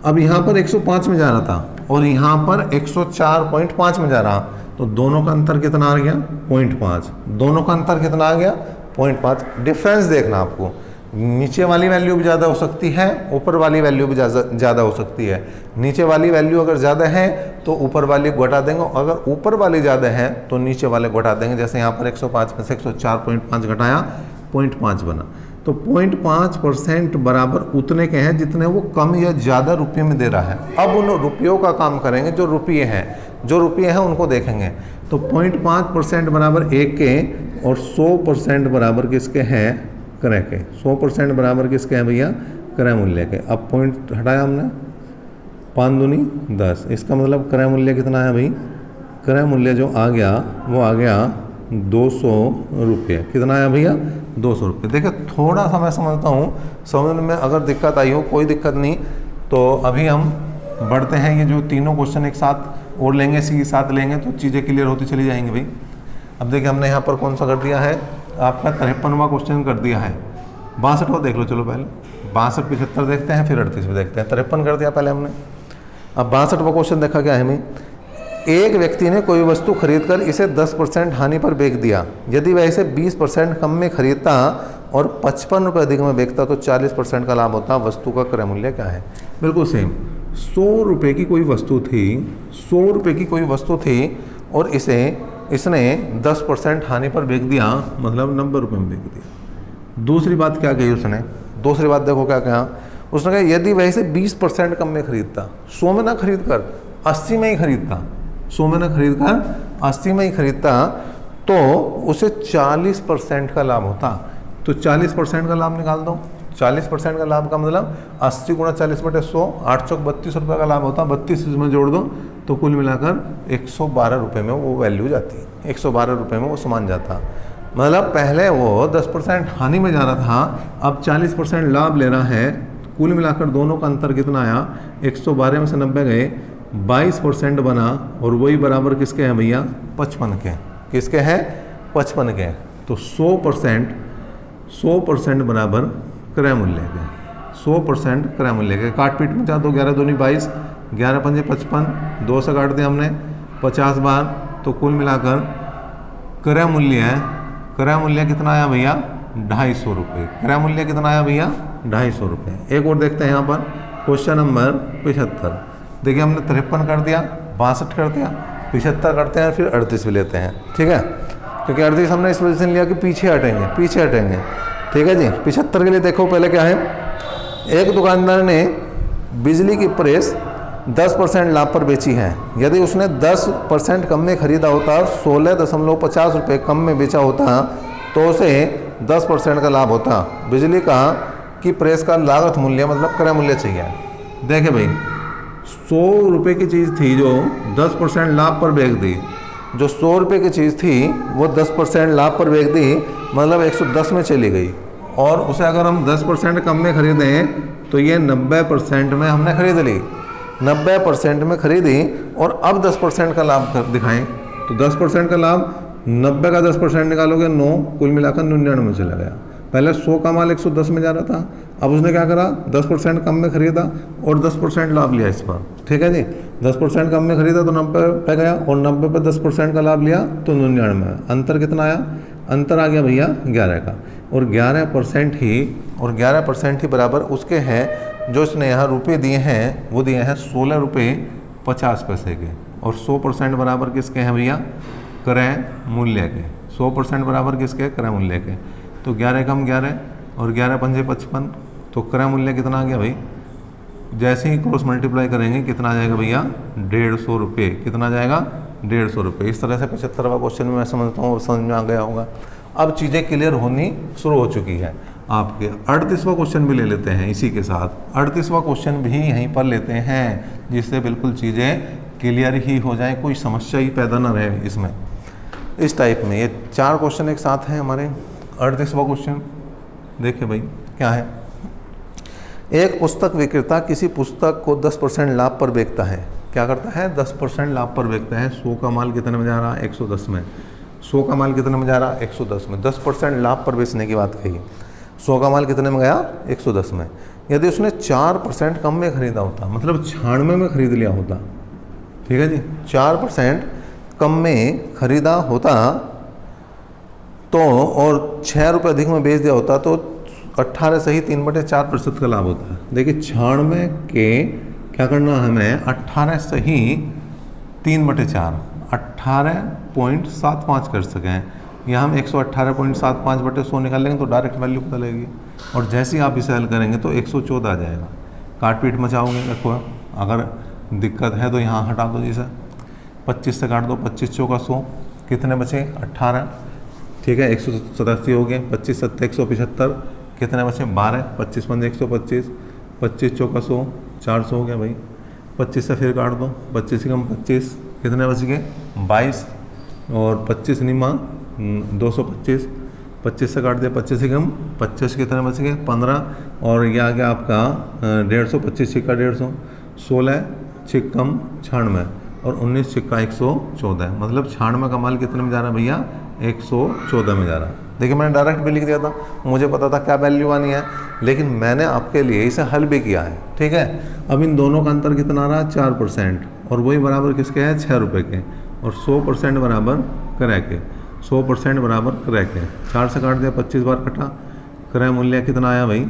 अब यहाँ पर 105 में जा रहा था और यहाँ पर 104.5 में जा रहा, तो दोनों का अंतर कितना आ गया 0.5। दोनों का अंतर कितना आ गया 0.5। डिफरेंस देखना आपको, नीचे वाली वैल्यू भी ज़्यादा हो सकती है, ऊपर वाली वैल्यू भी ज़्यादा हो सकती है। नीचे वाली वैल्यू अगर ज़्यादा है तो ऊपर वाली घटा देंगे, अगर ऊपर वाली ज़्यादा है तो नीचे वाले घटा देंगे। जैसे यहाँ पर 105 में से 104.5 घटाया 0.5 बना, तो 0.5% बराबर उतने के हैं जितने वो कम या ज़्यादा रुपये में दे रहा है। अब उन रुपयों का काम करेंगे, जो रुपये हैं उनको देखेंगे। तो 0.5% बराबर 1 के और 100% बराबर किसके हैं, क्रय के। 100% बराबर किसके हैं भैया, क्रय मूल्य के। अब पॉइंट हटाया हमने, 5 दूनी 10, इसका मतलब क्रय मूल्य कितना है भाई, क्रय मूल्य जो आ गया वो आ गया 200 रुपये। कितना आया भैया 200 रुपये। देखिए थोड़ा सा मैं समझता हूँ, समझने में अगर दिक्कत आई हो कोई दिक्कत नहीं, तो अभी हम बढ़ते हैं। ये जो तीनों क्वेश्चन एक साथ और लेंगे, इसी के साथ लेंगे तो चीज़ें क्लियर होती चली जाएंगी भाई। अब देखिए हमने यहाँ पर कौन सा कर दिया है, आपका 53वां क्वेश्चन कर दिया है। 62वां देख लो, चलो पहले 62 75 देखते हैं, फिर 38 भी देखते हैं। 53 कर दिया पहले हमने। अब 62वां क्वेश्चन देखा क्या है हमें, एक व्यक्ति ने कोई वस्तु खरीदकर इसे 10% हानि पर बेच दिया, यदि वह इसे 20% कम में खरीदता और 55 रुपये अधिक में बेचता तो 40% का लाभ होता। वस्तु का क्रय मूल्य क्या है। बिल्कुल सेम, 100 रुपये की कोई वस्तु थी, 100 रुपये की कोई वस्तु थी और इसने 10% हानि पर बेच दिया, मतलब 90 रुपये में बेच दिया। दूसरी बात क्या कही उसने, दूसरी बात देखो क्या कहा उसने, कहा यदि वह इसे 20% कम में खरीदता, 100 में ना खरीद कर 80 में ही खरीदता, 100 में ना खरीद कर 80 में ही खरीदता तो उसे 40% का लाभ होता। तो 40% का लाभ निकाल दो। 40% का लाभ का मतलब 80 गुणा 40/100, 832 रुपये का लाभ होता। 32 इसमें जोड़ दो तो कुल मिलाकर 112 रुपये में वो वैल्यू जाती। 112 रुपये में वो सामान जाता। मतलब पहले वो 10% हानि में जा रहा था, अब 40% लाभ ले रहा है। कुल मिलाकर दोनों का अंतर कितना आया? 112 में से 90 गए, 22% बना। और वही बराबर किसके हैं भैया? 55 के। किसके हैं? 55 के। तो 100% बराबर क्रय मूल्य के। 100% क्रय मूल्य के। काट पीट में जा दो, 11 दूनी 22, 11 पंजे 55, 2 से काट दिया हमने 50 बार। तो कुल मिलाकर क्रय मूल्य है, क्रय मूल्य कितना आया भैया? 250 रुपये। क्रय मूल्य कितना आया भैया? 250 रुपये। एक और देखते हैं यहाँ पर क्वेश्चन नंबर 75। देखिए हमने 53 कर दिया, 62 कर दिया, 75 करते हैं, फिर 38 भी लेते हैं। ठीक है, क्योंकि 38 हमने इस वजह से लिया कि पीछे हटेंगे, पीछे हटेंगे। ठीक है जी। 75 के लिए देखो पहले क्या है। एक दुकानदार ने बिजली की प्रेस 10% लाभ पर बेची है। यदि उसने 10% कम में खरीदा होता और 16.50 रुपये कम में बेचा होता तो उसे 10% का लाभ होता। बिजली का की प्रेस का लागत मूल्य मतलब क्रय मूल्य चाहिए। देखे भाई, 100 रुपये की चीज़ थी जो 10% लाभ पर बेच दी। जो 100 रुपये की चीज़ थी वो 10% लाभ पर बेच दी, मतलब 110 में चली गई। और उसे अगर हम 10% कम में खरीदें तो ये 90% में हमने खरीद ली। 90% में खरीदी और अब 10% का लाभ दिखाएं तो 10% का लाभ, 90 का 10% निकालोगे 9, कुल मिलाकर 99 में चला गया। पहले 100 का माल 110 में जा रहा था, अब उसने क्या करा? 10% कम में खरीदा और 10% लाभ लिया इस पर। ठीक है जी। 10% कम में खरीदा तो 90 पे गया और 90 पे 10% का लाभ लिया तो 99 में। अंतर कितना आया? अंतर आ गया भैया 11 का। और 11% ही बराबर उसके हैं जो इसने यहाँ रुपये दिए हैं, वो दिए हैं 16 रुपये 50 पैसे के। और 100% बराबर किसके हैं भैया? क्रय मूल्य के। 100% बराबर किसके? क्रय मूल्य के। तो 11 कम 11 और 11 पंजे 55, तो क्रय मूल्य कितना आ गया भाई? जैसे ही क्रॉस मल्टीप्लाई करेंगे कितना आ जाएगा भैया? 150 रुपये। कितना आ जाएगा? 150 रुपये। इस तरह से 75वां क्वेश्चन में मैं समझता हूँ समझ में आ गया होगा। अब चीज़ें क्लियर होनी शुरू हो चुकी है आपके। 38वां क्वेश्चन भी ले लेते हैं इसी के साथ। 38वां क्वेश्चन भी यहीं पर लेते हैं जिससे बिल्कुल चीज़ें क्लियर ही हो जाए, कोई समस्या ही पैदा ना रहे इसमें। इस टाइप में ये 4 क्वेश्चन एक साथ हैं हमारे। 38वां क्वेश्चन देखिए भाई क्या है। एक पुस्तक विक्रेता किसी पुस्तक को 10% लाभ पर बेचता है। क्या करता है? 10% लाभ पर बेचता है। 100 का माल कितने में जा रहा है? 110 में। 100 का माल कितने में जा रहा है? 110 में। 10% लाभ पर बेचने की बात कही। 100 का माल कितने में गया? 110 में। यदि उसने 4% कम में खरीदा होता, मतलब 96 में खरीद लिया होता। ठीक है जी। 4% कम में खरीदा होता तो और 6 रुपये अधिक में बेच दिया होता तो 18 सही 3/4% का लाभ होता है। देखिए 96 के क्या करना है हमें? 18 सही 3/4, 18.75 कर सकें। यहाँ हम 118.75/100 निकालेंगे तो डायरेक्ट वैल्यू पता लगेगी। और जैसे ही आप इसे हल करेंगे तो 114 आ जाएगा। काट पीट मचाओगे, देखो अगर दिक्कत है तो यहाँ हटा दो। जैसे 25 से काट दो, 25 चौका 100, कितने बचे? 18। ठीक है, 187 हो गए। 25 7 175, कितने बचे? 12। 25 पंजे 125, 25 चौका 100, 400 हो गया भाई। 25 से फिर काट दो, 25 कम 25, कितने बच गए? 22। और 25 निमा 225, 25 से काट दिया, 25 कम 25, कितने बच गए? 15। और ये आ गया आपका 150, 25 छिक्का 150, 16 छिक कम 96 और 19 छिक्का 114। मतलब 96 का माल कितने में जा रहा है भैया? 114 में जा रहा है। देखिए मैंने डायरेक्ट भी लिख दिया था, मुझे पता था क्या वैल्यू आनी है, लेकिन मैंने आपके लिए इसे हल भी किया है। ठीक है। अब इन दोनों का अंतर कितना आ रहा है? 4%। और वही बराबर किसके हैं? 6 रुपये के। और 100% बराबर क्रय के। 100% बराबर क्रय के। 4 से काट दिया, 25 बार कटा। क्रय मूल्य कितना आया भाई?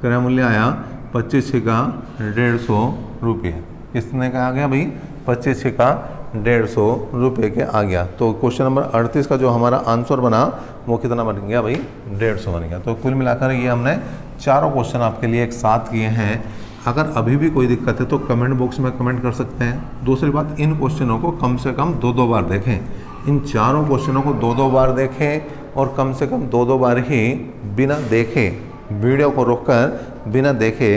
क्रय मूल्य आया 25 छिका 150 रुपये। कितने का आ गया भाई? 25 छिका 150 रुपये के आ गया। तो क्वेश्चन नंबर 38 का जो हमारा आंसर बना वो कितना बन गया भाई? 150 बन गया। तो कुल मिलाकर ये हमने चारों क्वेश्चन आपके लिए एक साथ किए हैं। अगर अभी भी कोई दिक्कत है तो कमेंट बॉक्स में कमेंट कर सकते हैं। दूसरी बात, इन क्वेश्चनों को कम से कम 2-2 बार देखें। इन चारों क्वेश्चनों को 2-2 बार देखें और कम से कम 2-2 बार ही बिना देखे, वीडियो को रोककर बिना देखे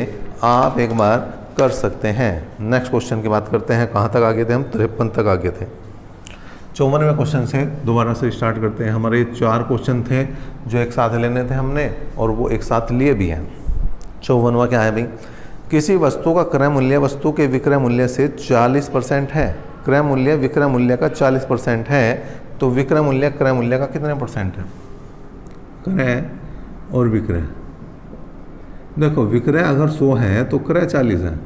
आप एक बार कर सकते हैं। नेक्स्ट क्वेश्चन की बात करते हैं। कहाँ तक आगे थे हम? 53 तक आगे थे। 54वें क्वेश्चन से दोबारा से स्टार्ट करते हैं। हमारे 4 क्वेश्चन थे जो एक साथ लेने थे हमने, और वो एक साथ लिए भी हैं। 54वां क्या है भाई? किसी वस्तु का क्रय मूल्य वस्तु के विक्रय मूल्य से 40% है। क्रय मूल्य विक्रय मूल्य का 40% है, तो विक्रय मूल्य क्रय मूल्य का कितने परसेंट है? क्रय और विक्रय, देखो विक्रय अगर 100 है तो क्रय 40 है,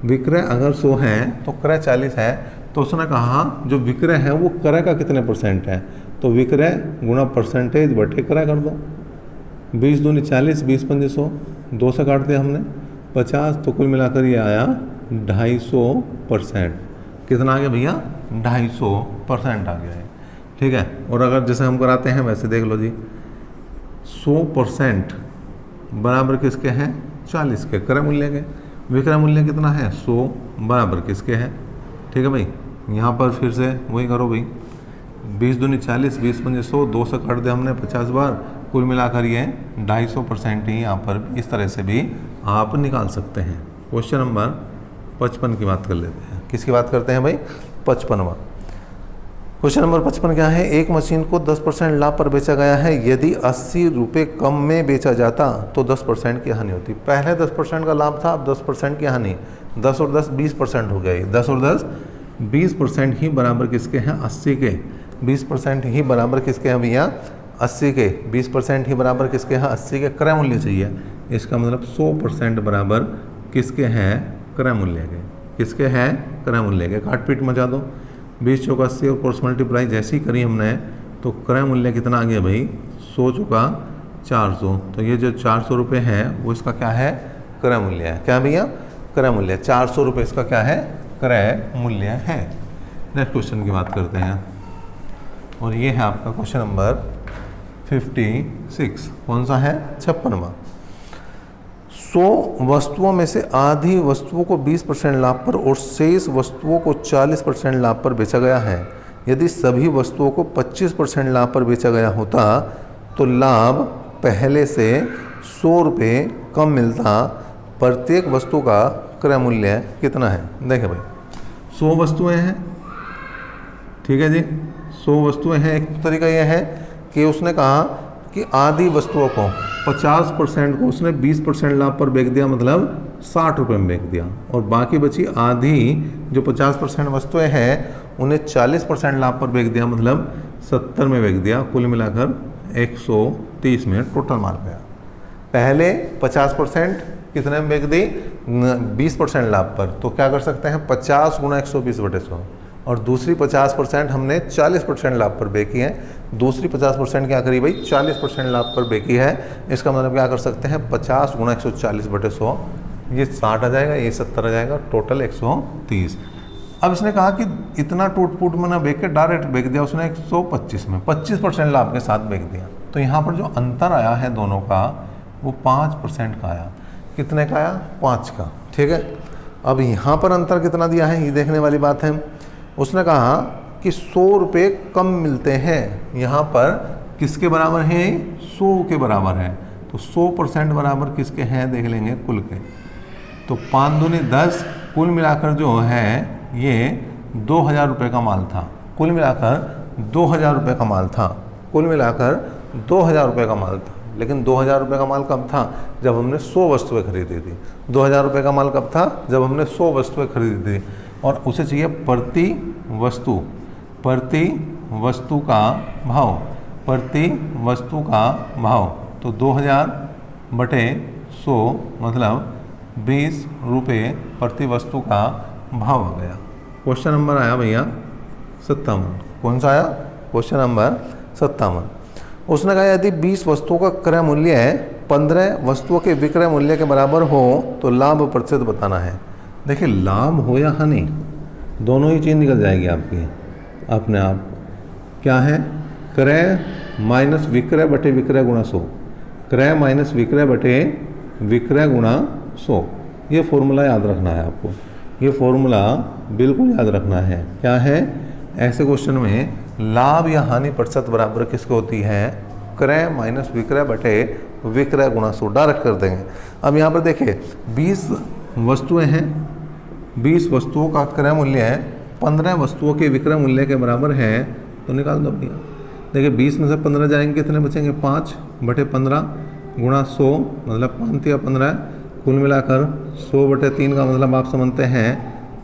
विक्रय अगर 100 है तो क्रय 40 है। तो उसने कहा जो विक्रय है वो क्रय का कितने परसेंट है, तो विक्रय गुणा परसेंटेज बटे क्रय कर दो। 20 दूनी 40, 20 पंजे 100, 2 से काट दिया हमने 50, तो कुल मिलाकर ये आया 250%। कितना आ गया भैया? 250% आ गया है। ठीक है। और अगर जैसे हम कराते हैं वैसे देख लो जी, 100% बराबर किसके हैं? 40 के क्रय मूल्य के। विक्रय मूल्य कितना है? 100 बराबर किसके हैं? ठीक है भाई। यहाँ पर फिर से वही करो भाई, 20 दूनी 40, 20 पंजे 100, 2 से काट दिया हमने 50 बार, कुल मिलाकर ये 250% ही यहाँ पर इस तरह से भी आप निकाल सकते हैं। क्वेश्चन नंबर 55 की बात कर लेते हैं। किसकी बात करते हैं भाई? 55वां क्वेश्चन नंबर 55 क्या है? एक मशीन को 10% लाभ पर बेचा गया है। यदि 80 रुपये कम में बेचा जाता तो 10% की हानि होती। पहले 10% का लाभ था, अब 10% की हानि। 10 और 10 20% हो गया। 10 और 10 20% ही बराबर किसके हैं? 80 के। 20% ही बराबर किसके हैं भैया? 80 के। 20% ही बराबर किसके हैं? 80 के। क्रय मूल्य चाहिए, इसका मतलब 100% बराबर किसके हैं? क्रय मूल्य के। किसके हैं? क्रय मूल्य के। काट पीट मचा दो, 20 चौका 80 और क्रॉस मल्टीप्लाई जैसी करी हमने, तो क्रय मूल्य कितना आ गया भाई? 100 चौका 400। तो ये जो 400 रुपये है वो इसका क्या है? क्रय मूल्य है। क्या भैया? क्रय मूल्य। 400 रुपये इसका क्या है? क्रय मूल्य है। नेक्स्ट क्वेश्चन की बात करते हैं, और ये है आपका क्वेश्चन नंबर 56। कौन सा है? 56वां। 100 वस्तुओं में से आधी वस्तुओं को 20% लाभ पर और शेष वस्तुओं को 40% लाभ पर बेचा गया है। यदि सभी वस्तुओं को 25% लाभ पर बेचा गया होता तो लाभ पहले से 100 रुपये कम मिलता। प्रत्येक वस्तु का क्रय मूल्य कितना है? देखें भाई, 100 वस्तुएं हैं, ठीक है जी, 100 वस्तुएं हैं। एक तरीका यह है कि उसने कहा कि आधी वस्तुओं को 50% को उसने 20% लाभ पर बेच दिया, मतलब 60 रुपये में बेच दिया, और बाकी बची आधी जो 50% वस्तुएं हैं उन्हें 40% लाभ पर बेच दिया, मतलब 70 में बेच दिया। कुल मिलाकर 130 में टोटल माल गया। पहले 50% कितने में बेच दी? 20% लाभ पर, तो क्या कर सकते हैं? 50 गुणा 120/100, और दूसरी 50% हमने 40% लाभ पर बेची है। दूसरी 50% क्या करी भाई? 40% लाभ पर बेची है। इसका मतलब क्या कर सकते हैं? 50 गुणा 140/100, ये 60 आ जाएगा, ये 70 आ जाएगा, टोटल 130। अब इसने कहा कि इतना टूट फूट में ना बेच के डायरेक्ट बेच दिया उसने 125 में, 25% लाभ के साथ बेच दिया। तो यहाँ पर जो अंतर आया है दोनों का वो 5% का आया। कितने का आया? 5 का। ठीक है। अब यहाँ पर अंतर कितना दिया है ये देखने वाली बात है। उसने कहा कि 100 रुपये कम मिलते हैं। यहाँ पर किसके बराबर है? 100 के बराबर है। तो 100% बराबर किसके हैं देख लेंगे, कुल के। तो 5 दूनी 10, कुल मिलाकर जो है ये 2000 रुपये का माल था। कुल मिलाकर 2000 रुपये का माल था। कुल मिलाकर 2000 रुपये का माल था। लेकिन 2000 रुपये का माल कब था? जब हमने 100 वस्तुएं खरीदी थी। 2000 रुपये का माल कब था? जब हमने 100 वस्तुएं खरीदी थी। और उसे चाहिए प्रति वस्तु का भाव, प्रति वस्तु का भाव। तो 2000 बटे 100 मतलब 20 रुपये प्रति वस्तु का भाव आ गया। क्वेश्चन नंबर आया भैया 57। कौन सा आया? Question number 57। उसने कहा यदि 20 वस्तुओं का क्रय मूल्य 15 वस्तुओं के विक्रय मूल्य के बराबर हो तो लाभ प्रतिशत बताना है। देखिए, लाभ हो या हानि, दोनों ही चीज़ निकल जाएगी आपकी अपने आप। क्या है? क्रय माइनस विक्रय बटे विक्रय गुणा 100, क्रय माइनस विक्रय बटे विक्रय गुणा 100। ये फॉर्मूला याद रखना है आपको, ये फॉर्मूला बिल्कुल याद रखना है। क्या है? ऐसे क्वेश्चन में लाभ या हानि प्रतिशत बराबर किसको होती है, क्रय माइनस विक्रय बटे विक्रय गुणा 100 डायरेक्ट कर देंगे। अब यहाँ पर देखिए 20 वस्तुएं हैं, 20 वस्तुओं का क्रय मूल्य है, 15 वस्तुओं के विक्रय मूल्य के बराबर है, तो निकाल दो भैया। देखिए 20 में से 15 जाएंगे, कितने बचेंगे, 5 बटे 15 गुणा 100 मतलब 5 या 15, कुल मिलाकर 100 बटे 3 का मतलब आप समझते हैं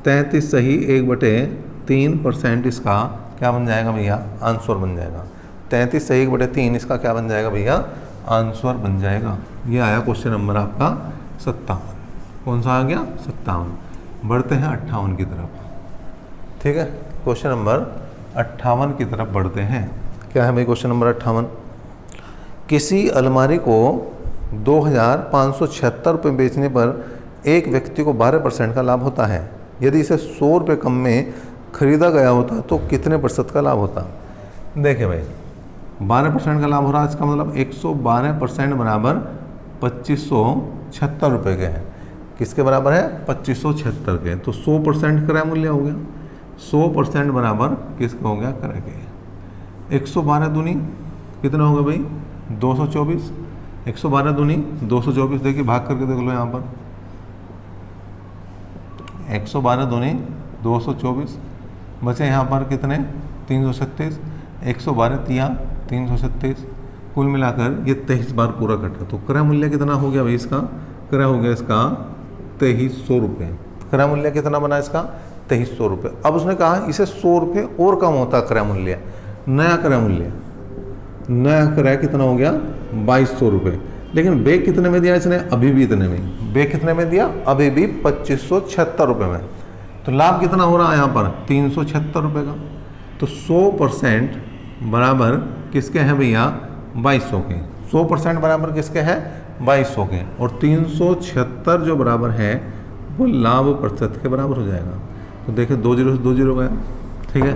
33 सही 1/3% इसका क्या बन जाएगा भैया, आंसर बन जाएगा। 33 सही 1/3 इसका क्या बन जाएगा भैया, आंसर बन जाएगा। ये आया क्वेश्चन नंबर आपका 57। कौन सा आ गया, 57। बढ़ते हैं 58 की तरफ। ठीक है, क्वेश्चन नंबर 58 की तरफ बढ़ते हैं। क्या है भाई क्वेश्चन नंबर 58? किसी अलमारी को 2,576 रुपये बेचने पर एक व्यक्ति को 12% का लाभ होता है। यदि इसे 100 रुपये कम में खरीदा गया होता तो कितने प्रतिशत का लाभ होता? देखिए भाई 12% का लाभ हो रहा है, इसका मतलब 112% बराबर 2576 रुपये के हैं। किसके बराबर है, 2576 के। तो 100% क्रय मूल्य हो गया, 100% बराबर किसका हो गया, क्रय के। 112 दूनी कितना होगा भाई, 224। 112 दूनी 224, देखिए भाग करके देख लो यहाँ पर। 112 दूनी 224, बचे यहाँ पर कितने, 336। 112 तिया 337, कुल मिलाकर ये 23 बार पूरा कटा। तो क्रय मूल्य कितना हो गया भाई इसका, क्रय हो गया इसका 2300 रुपये। क्रय मूल्य कितना बना इसका, 2300 रुपये। अब उसने कहा इसे 100 रुपये और कम होता क्रय मूल्य, नया क्रय मूल्य, नया क्रय कितना हो गया, 2200 रुपये। लेकिन बे कितने में दिया इसने, अभी भी इतने में। बे कितने में दिया, अभी भी 2576 रुपये में। तो लाभ कितना हो रहा है यहाँ पर, 376 रुपये का। तो 100% बराबर किसके हैं भैया, 2200 के। 100% बराबर किसके हैं, 2200 के। और 376 जो बराबर है वो लाभ प्रतिशत के बराबर हो जाएगा। तो देखिए 2 0 से 2 0 गया। ठीक है,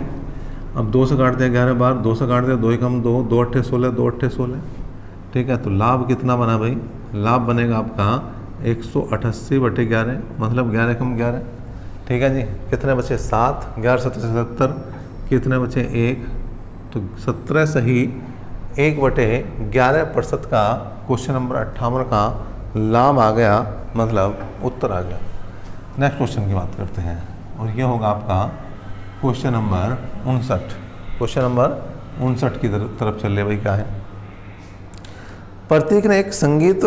अब 2 से काटते हैं 11 बार, 2 से काटते हैं 2 कम 2, 2 8 16, 2 8 16। ठीक है, तो लाभ कितना बना भाई, लाभ बनेगा आपका 188/11, मतलब 11 कम 11। ठीक है जी, कितने बचे 7, 11 7 77, कितने बचे 1, तो 17 सही 1/11% का क्वेश्चन नंबर 58 का लाभ आ गया, मतलब उत्तर आ गया। नेक्स्ट क्वेश्चन की बात करते हैं और ये होगा आपका क्वेश्चन नंबर 59। क्वेश्चन नंबर 59 की तरफ चल रहे भाई। क्या है, प्रतीक ने एक संगीत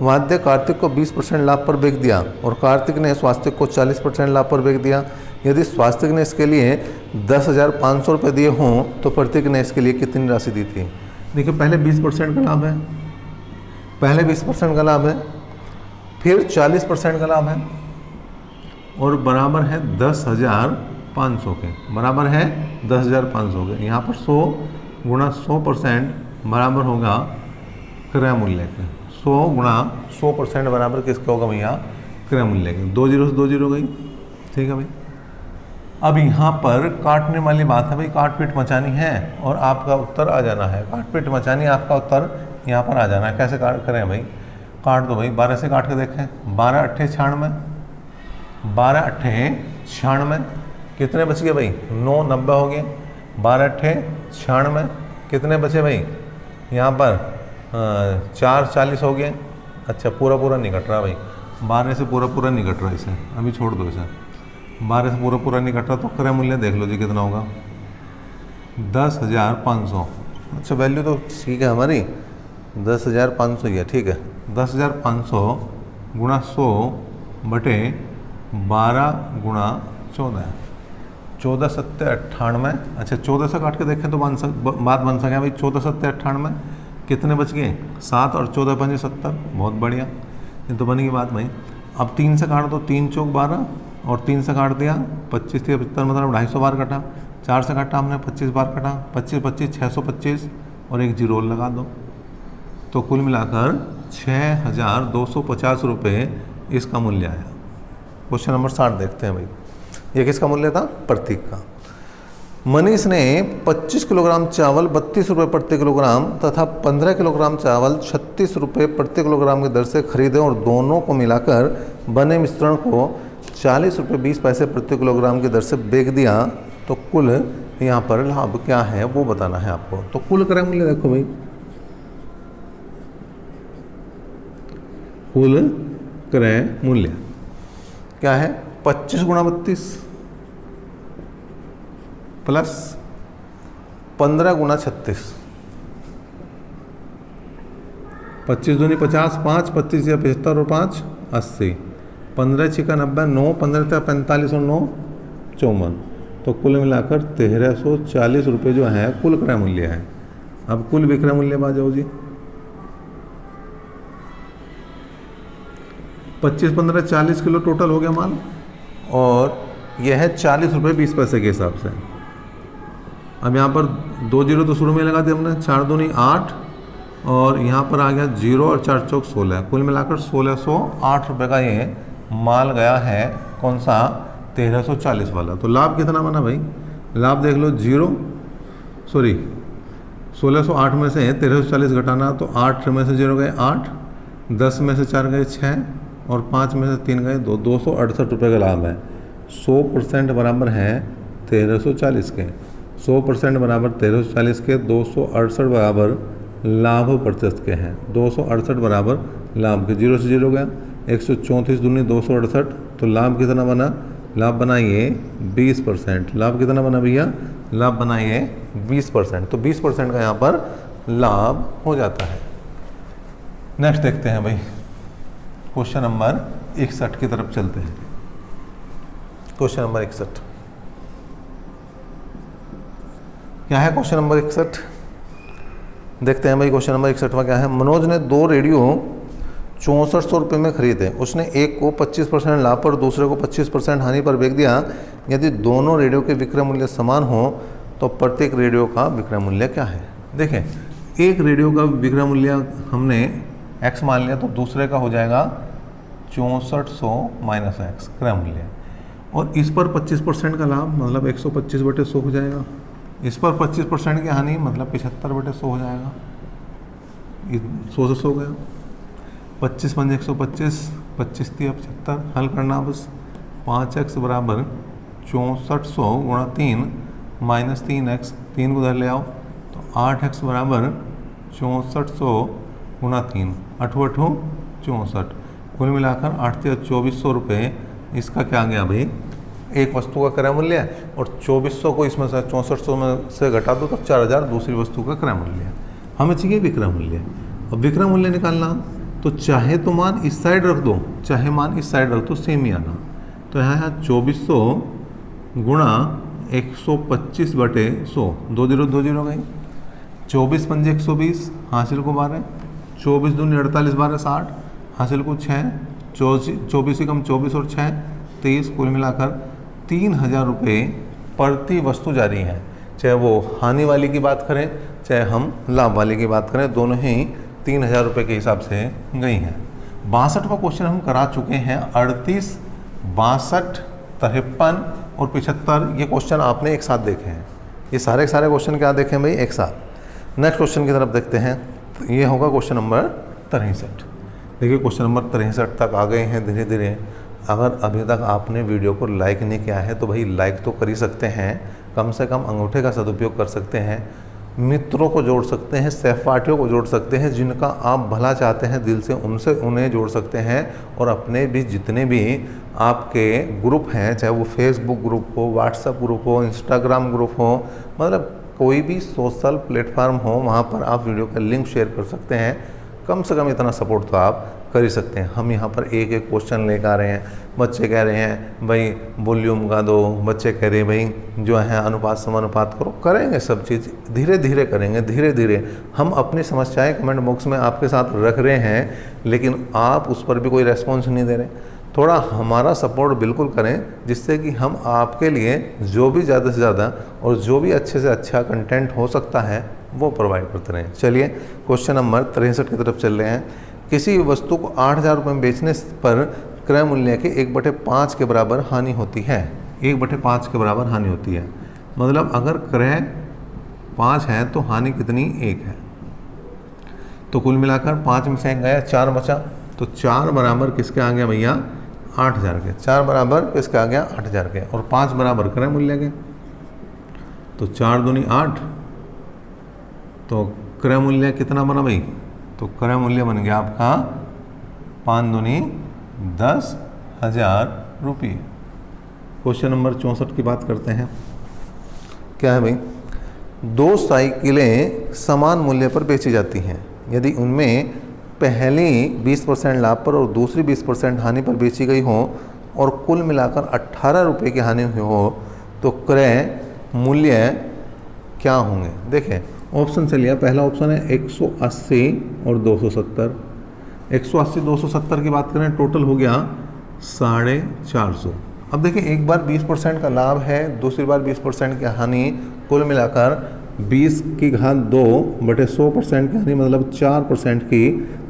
वाद्य कार्तिक को 20% लाभ पर बेच दिया और कार्तिक ने स्वास्तिक को 40% लाभ पर बेच दिया। यदि स्वास्तिक ने इसके लिए 10,500 रुपये दिए हों तो प्रतीक ने इसके लिए कितनी राशि दी थी? देखिए पहले 20% का लाभ है, पहले 20% का लाभ है, फिर 40% का लाभ है और बराबर है 10,500 के, बराबर है 10,500 के। यहाँ पर 100 गुणा 100% बराबर होगा क्रय मूल्य के। 100 गुणा 100% बराबर किसका होगा भैया, क्रय मूल्य के। 2 0 से 2 0 गई। ठीक है भाई, अब यहाँ पर काटने वाली बात है भाई, काट पीट मचानी है और आपका उत्तर आ जाना है। काट पीट मचानी, आपका उत्तर यहाँ पर आ जाना है। कैसे काट करें भाई, काट दो भाई, 12 से काट के देखें। 12 8 96, 12 8 96, कितने बच गए भाई, 9 90 हो गए। 12 8 96, कितने बचे भाई यहाँ पर 4 40 हो गए। अच्छा पूरा पूरा नहीं कट रहा भाई, 12 से पूरा पूरा नहीं कट रहा, इसे अभी छोड़ दो। इसे 12 से पूरा पूरा नहीं कट रहा तो क्रय मूल्य देख लो जी कितना होगा, 10,500। अच्छा वैल्यू तो ठीक है हमारी, 10,500 ही है। ठीक है, 10,500 गुणा 100 बटे 12 गुणा 14, 14 7 98। अच्छा 14 से काट के देखें तो बात बन सके भाई। 14 7 98, कितने बच गए 7 और 14 5 70, बहुत बढ़िया, ये तो बनेगी बात भाई। अब 3 से काट दो, 3 चौक 12 और 3 से काट दिया 25 से 75, मतलब 250 बार कटा। 4 से काटा हमने 25 बार कटा, 25 25 625 और एक जीरो लगा दो, तो कुल मिलाकर 6,250 रुपये इसका मूल्य आया। क्वेश्चन नंबर 60 देखते हैं भाई। ये किसका मूल्य था, प्रतीक का। मनीष ने 25 किलोग्राम चावल 32 रुपये प्रति किलोग्राम तथा 15 किलोग्राम चावल 36 रुपये प्रति किलोग्राम की दर से खरीदे और दोनों को मिलाकर बने मिश्रण को 40 रुपये 20 पैसे प्रति किलोग्राम की दर से बेच दिया, तो कुल यहाँ पर लाभ क्या है वो बताना है आपको। तो कुल क्रय मूल्य देखो भाई, कुल क्रय मूल्य क्या है 25 गुणा 32 प्लस 15 गुणा 36। 25 दूनी 50, 5 25 या 75 और 5 80, 15 छिका 90, 9 15 45 और 9 54। तो कुल मिलाकर 1340 रुपये जो है कुल क्रय मूल्य है। अब कुल विक्रय मूल्य आ जाओ जी। 25 15 40 किलो टोटल हो गया माल, और यह है 40 रुपये 20 पैसे के हिसाब से। अब यहाँ पर 2 जीरो तो शुरू में लगा दिया हमने, 4 दूनी 8 और यहाँ पर आ गया 0 और 4 चौक 16, कुल मिलाकर 1608 रुपये का ये माल गया है। कौन सा 1340 वाला। तो लाभ कितना बना भाई, लाभ देख लो 1608 में से 1340 घटाना, तो 8 में से 0 गए 8, 10 में से 4 गए 6 और 5 में से 3 गए 2, 268 रुपये का लाभ है। 100% बराबर है 1340 के, 100% बराबर 1340 के, 268 बराबर लाभ प्रतिशत के हैं। 268 बराबर लाभ के, 0 से 0 गया, 134 दूनी 268, तो लाभ कितना बना, लाभ बनाइए 20%। लाभ कितना बना भैया, लाभ बनाइए 20%। तो 20% का यहाँ पर लाभ हो जाता है। नेक्स्ट देखते हैं भाई, क्वेश्चन नंबर 61 की तरफ चलते हैं। क्वेश्चन नंबर 61 क्या है, क्वेश्चन नंबर 61 देखते हैं भाई। क्वेश्चन नंबर 61 क्या है, मनोज ने 2 रेडियो 6400 रुपये में खरीदे। उसने एक को 25% लाभ पर, दूसरे को 25% हानि पर बेच दिया। यदि दोनों रेडियो के विक्रय मूल्य समान हो तो प्रत्येक रेडियो का विक्रय मूल्य क्या है। देखें, एक रेडियो का विक्रय मूल्य हमने x मान लिया, तो दूसरे का हो जाएगा 6400 माइनस एक्स क्रय मूल्य, और इस पर 25% का लाभ मतलब 125/100 हो जाएगा। इस पर 25% की हानि मतलब 75/100 हो जाएगा। 100 से 100 गया, 25 5 125, 25 3 75, हल करना बस। 5x बराबर 6400 गुणा 3 माइनस 3x, 3 को उधर ले आओ, तो 8x बराबर 6400 गुणा 3, 8 8 64, कुल मिलाकर 8 2400 रुपये। इसका क्या आ गया भाई, एक वस्तु का क्रय मूल्य है, और 2400 को इसमें से 6400 में से घटा दो तो 4000 दूसरी वस्तु का क्रय मूल्य है। हमें चाहिए विक्रय मूल्य। अब विक्रय मूल्य निकालना, तो चाहे तो मान इस साइड रख दो, चाहे मान इस साइड रख दो, सेम ही आना। तो यहाँ है 2400 गुणा 125/100, 2 जीरो 2 जीरो गई, 24 5 120, हासिल को 12, 24 दूनी 48 12 60, हासिल को 6, 24 से कम 24 और 6 23, कुल मिलाकर 3000 रुपये प्रति वस्तु जारी है। चाहे वो हानि वाली की बात करें, चाहे हम लाभ वाली की बात करें, दोनों ही 3000 रुपये के हिसाब से गई हैं। 62वां क्वेश्चन हम करा चुके हैं। 38, 62, 53 और 75 ये क्वेश्चन आपने एक साथ देखे हैं। ये सारे क्वेश्चन क्या देखे हैं भाई, एक साथ। नेक्स्ट क्वेश्चन की तरफ देखते हैं। तो ये होगा क्वेश्चन नंबर 63। देखिए क्वेश्चन नंबर 63 तक आ गए हैं धीरे धीरे। अगर अभी तक आपने वीडियो को लाइक नहीं किया है तो भाई लाइक तो कर ही सकते हैं, कम से कम अंगूठे का सदुपयोग कर सकते हैं, मित्रों को जोड़ सकते हैं, सहपाठियों को जोड़ सकते हैं, जिनका आप भला चाहते हैं दिल से उन्हें जोड़ सकते हैं, और अपने भी जितने भी आपके ग्रुप हैं, चाहे वो फेसबुक ग्रुप हो, व्हाट्सएप ग्रुप हो, इंस्टाग्राम ग्रुप हो, मतलब कोई भी सोशल प्लेटफार्म हो, वहाँ पर आप वीडियो का लिंक शेयर कर सकते हैं। कम से कम इतना सपोर्ट तो आप कर ही सकते हैं। हम यहाँ पर एक क्वेश्चन लेकर आ रहे हैं। बच्चे कह रहे हैं भाई वॉल्यूम का दो, बच्चे कह रहे हैं भाई जो है अनुपात समानुपात करो, करेंगे सब चीज़ धीरे धीरे करेंगे, धीरे धीरे। हम अपनी समस्याएं कमेंट बॉक्स में आपके साथ रख रहे हैं, लेकिन आप उस पर भी कोई रेस्पॉन्स नहीं दे रहे। थोड़ा हमारा सपोर्ट बिल्कुल करें, जिससे कि हम आपके लिए जो भी ज़्यादा से ज़्यादा और जो भी अच्छे से अच्छा कंटेंट हो सकता है वो प्रोवाइड करते रहें। चलिए क्वेश्चन नंबर 63 की तरफ चल रहे हैं। किसी वस्तु को 8000 रुपये में बेचने पर क्रय मूल्य के 1/5 के बराबर हानि होती है। 1/5 के बराबर हानि होती है, मतलब अगर क्रय 5 है तो हानि कितनी 1 है। तो कुल मिलाकर 5 में से 1 गया, 4 बचा, तो 4 बराबर किसके आ गया भैया 8000 के। 4 बराबर किसके आ गया 8000 के, और 5 बराबर क्रय मूल्य के। तो 4 दूनी 8, तो क्रय मूल्य कितना बना भाई? तो क्रय मूल्य बन गया आपका 5 दूनी 10,000 रुपये। क्वेश्चन नंबर 64 की बात करते हैं। क्या है भाई? 2 साइकिलें समान मूल्य पर बेची जाती हैं। यदि उनमें पहली 20% लाभ पर और दूसरी 20% हानि पर बेची गई हो और कुल मिलाकर 18 रुपये की हानि हुई हो तो क्रय मूल्य क्या होंगे? देखें, ऑप्शन से लिया। पहला ऑप्शन है 180 और 270। 180 270 की बात करें, टोटल हो गया 450। अब देखिए, एक बार 20% का लाभ है, दूसरी बार 20% की हानि, कुल मिलाकर 20 की घात 2/100% की हानि, मतलब 4% की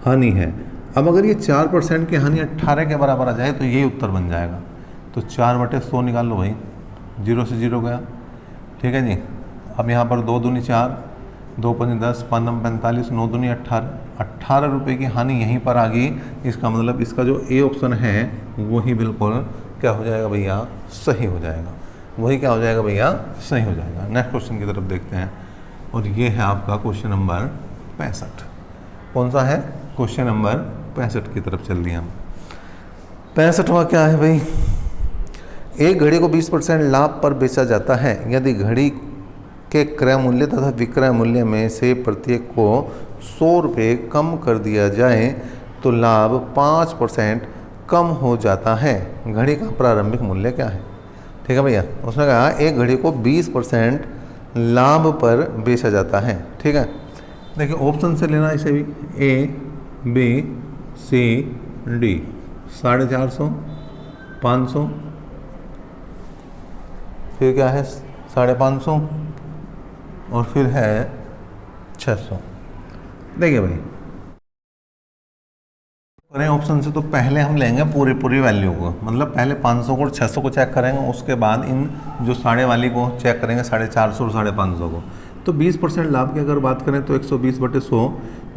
हानि है। अब अगर ये 4% की हानि 18 के बराबर आ जाए तो ये उत्तर बन जाएगा। तो 4/100 निकाल लो भाई, 0 से 0 गया। ठीक है जी। अब यहाँ पर 2 दूनी 4, 2 पंच 10, 5 नम 45, 9 दूनी 18, 18 रुपये की हानि यहीं पर आ गई। इसका मतलब इसका जो ए ऑप्शन है वही बिल्कुल क्या हो जाएगा भैया? सही हो जाएगा। वही क्या हो जाएगा भैया? सही हो जाएगा। नेक्स्ट क्वेश्चन की तरफ देखते हैं, और ये है आपका क्वेश्चन नंबर 65। कौन सा है? क्वेश्चन नंबर 65 की तरफ चल दिए हम। 65वां क्या है भाई? एक घड़ी को 20% लाभ पर बेचा जाता है। यदि घड़ी के क्रय मूल्य तथा विक्रय मूल्य में से प्रत्येक को 100 रुपये कम कर दिया जाए तो लाभ 5% कम हो जाता है। घड़ी का प्रारंभिक मूल्य क्या है? ठीक है भैया। उसने कहा एक घड़ी को 20% लाभ पर बेचा जाता है। ठीक है, देखिए ऑप्शन से लेना इसे भी, ए बी सी डी। 450, 500, फिर क्या है 550 और फिर है 600। देखिए भाई, करें ऑप्शन से तो पहले हम लेंगे पूरी वैल्यू को, मतलब पहले 500 को और 600 को चेक करेंगे, उसके बाद इन जो साढ़े वाली को चेक करेंगे, 450 और 550 को। तो 20% लाभ की अगर बात करें तो 120/100,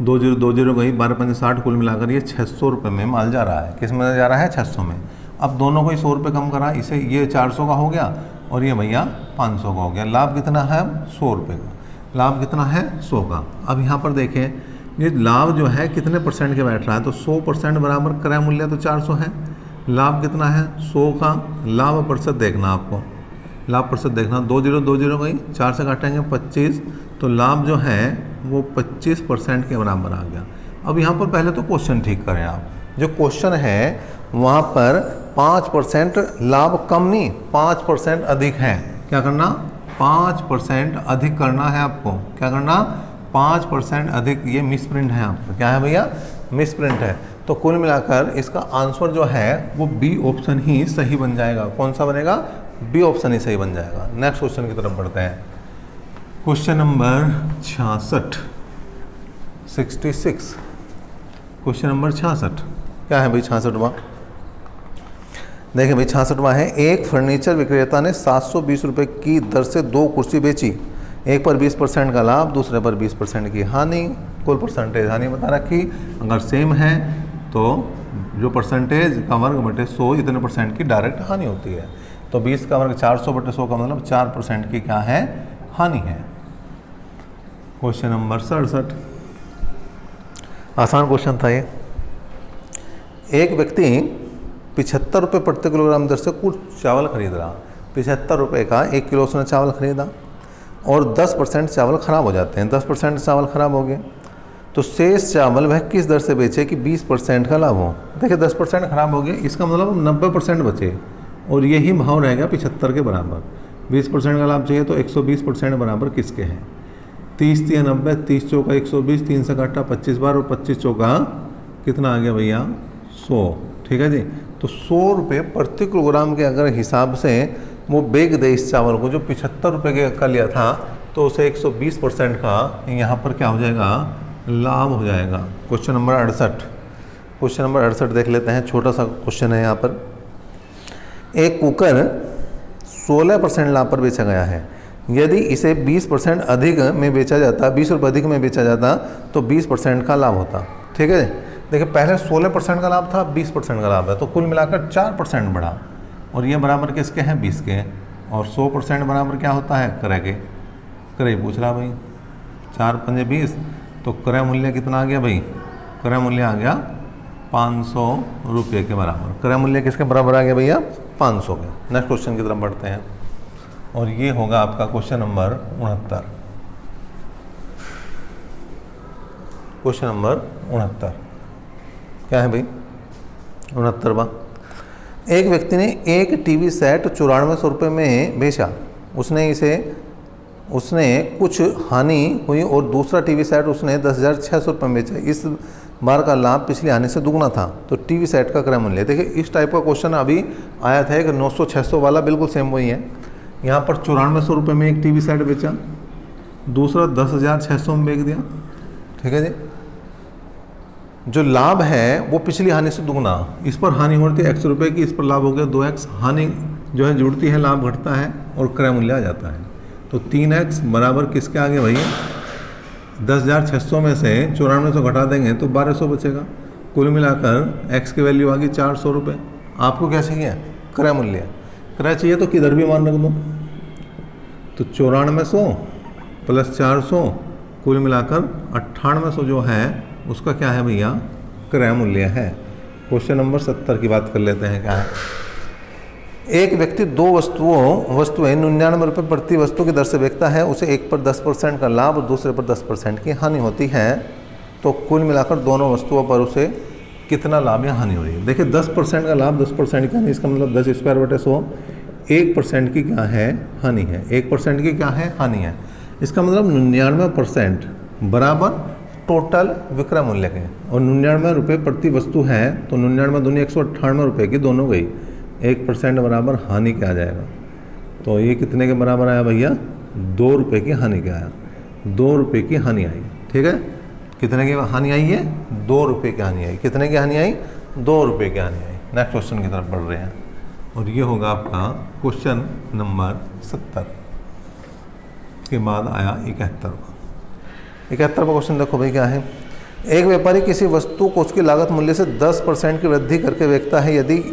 20 गई, 12 60, कुल मिलाकर ये 600 रुपये में माल जा रहा है। किस में जा रहा है? 600 में। अब दोनों को ही 100 रुपये कम करा, इसे ये 400 का हो गया और ये भैया 500 का हो गया। लाभ कितना है? 100 रुपये का। लाभ कितना है? 100 का। अब यहाँ पर देखें, ये लाभ जो है कितने परसेंट के बैठ रहा है? तो 100% बराबर क्रय मूल्य तो 400 है। लाभ कितना है? 100 का। लाभ प्रतिशत देखना आपको, लाभ प्रतिशत देखना, 20 गई, 4 से काटेंगे 25, तो लाभ जो है वो 25% के बराबर आ गया। अब यहाँ पर पहले तो क्वेश्चन ठीक करें आप। जो क्वेश्चन है वहाँ पर 5% लाभ कम नहीं, 5% अधिक है। क्या करना? 5% अधिक करना है आपको। क्या करना? 5% अधिक। ये मिसप्रिंट है आपका। क्या है भैया? मिसप्रिंट है। तो कुल मिलाकर इसका आंसर जो है वो बी ऑप्शन ही सही बन जाएगा। कौन सा बनेगा? बी ऑप्शन ही सही बन जाएगा। नेक्स्ट क्वेश्चन की तरफ बढ़ते हैं। Question number 66। क्वेश्चन नंबर 66 क्या है भाई? 66वां देखिए भाई, 66वां है, एक फर्नीचर विक्रेता ने 720 रुपये की दर से 2 कुर्सी बेची। एक पर 20% का लाभ, दूसरे पर 20% की हानि। कुल परसेंटेज हानि बता रखी। अगर सेम है तो जो परसेंटेज का वर्ग बटे 100 इतने परसेंट की डायरेक्ट हानि होती है। तो 20 का वर्ग 400 बटे 100 का मतलब 4% की क्या है? हानि है। क्वेश्चन नंबर 67, आसान क्वेश्चन था ये। एक व्यक्ति 75 रुपये प्रति किलोग्राम दर से कुछ चावल खरीद रहा। 75 रुपये का 1 किलो उसने चावल खरीदा और 10% चावल ख़राब हो जाते हैं। 10% चावल ख़राब हो गए तो शेष चावल वह किस दर से बेचे कि 20% का लाभ हो? देखिए 10% ख़राब हो गए, इसका मतलब 90% बचे और यही भाव रहेगा 75 के बराबर। 20% का लाभ चाहिए तो 120% बराबर किसके हैं? 30 × 90, 30 चौका 120, 3 से काटा 25 बार और 25 चौका कितना आ गया भैया? 100। ठीक है जी। तो 100 रुपये प्रति किलोग्राम के अगर हिसाब से वो बेच दे इस चावल को जो 75 रुपये का लिया था, तो उसे 120% का यहाँ पर क्या हो जाएगा? लाभ हो जाएगा। Question number 68। क्वेश्चन नंबर 68 देख लेते हैं। छोटा सा क्वेश्चन है यहाँ पर। एक कुकर 16% लाभ पर बेचा गया है। यदि इसे 20% अधिक में बेचा जाता, 20 रुपये अधिक में बेचा जाता तो 20% का लाभ होता। ठीक है, देखिए पहले 16% का लाभ था, 20% का लाभ है, तो कुल मिलाकर 4% बढ़ा और ये बराबर किसके हैं? 20 के। और 100% बराबर क्या होता है? क्रय के। क्रय पूछ रहा भाई, 4 पंजे 20, तो क्रय मूल्य कितना आ गया भाई, क्रय मूल्य आ गया 500 रुपये के बराबर। क्रय मूल्य किसके बराबर आ गया भैया, 500 के। नेक्स्ट क्वेश्चन की तरफ बढ़ते हैं और ये होगा आपका क्वेश्चन नंबर 69। क्वेश्चन नंबर 69 क्या है भाई, 69वां। एक व्यक्ति ने एक टीवी सेट 9400 रुपये में बेचा, उसने कुछ हानि हुई और दूसरा टीवी सेट उसने 10,600 रुपये में बेचा। इस बार का लाभ पिछली हानि से दुगना था, तो टीवी सेट का क्रय मूल्य। देखिए इस टाइप का क्वेश्चन अभी आया था कि 900-600 वाला बिल्कुल सेम वही है। यहाँ पर 9400 रुपये में एक टीवी सेट बेचा, दूसरा 10,600 में बेच दिया, ठीक है जी। जो लाभ है वो पिछली हानि से दुगना, इस पर हानि होती है 100 रुपये की, इस पर लाभ हो गया 2x, हानि जो है जुड़ती है, लाभ घटता है और क्रय मूल्य आ जाता है। तो 3x बराबर किसके आगे भैया, 10,600 में से 9400 घटा देंगे तो 1200 बचेगा। कुल मिलाकर x की वैल्यू आ गई 400 रुपये। आपको क्या चाहिए, क्रय मूल्य। क्रय चाहिए तो किधर भी मान रख दो, तो 9400 प्लस 400 कुल मिलाकर 9800 जो है उसका क्या है भैया, क्रय मूल्य है। क्वेश्चन नंबर 70 की बात कर लेते हैं, क्या है। एक व्यक्ति दो वस्तुएं 99 रुपये प्रति वस्तु की दर से बेचता है, उसे एक पर 10% का लाभ और दूसरे पर 10% की हानि होती है, तो कुल मिलाकर दोनों वस्तुओं पर उसे कितना लाभ या हानि हो रही है। देखिए 10% का लाभ, 10% की हानि, इसका मतलब 10 स्क्वायर बटे 100, 1% की क्या है, हानि है। 1% की क्या है, हानि है। इसका मतलब 99% बराबर टोटल विक्रय मूल्य के, और 99 रुपये प्रति वस्तु है, तो 99 दूनी 198 रुपये की दोनों गई, 1% बराबर हानि के आ जाएगा। तो ये कितने के बराबर आया भैया, 2 रुपये की हानि के आया, 2 रुपये की हानि आई, ठीक है। कितने की हानि आई है, 2 रुपये की हानि आई। कितने की हानि आई, 2 रुपये की हानि आई। नेक्स्ट क्वेश्चन की तरफ बढ़ रहे हैं और ये होगा आपका क्वेश्चन नंबर 70 के बाद आया 71वां। 71वां क्वेश्चन देखो भाई क्या है। एक व्यापारी किसी वस्तु को उसकी लागत मूल्य से 10% की वृद्धि करके बेचता है, यदि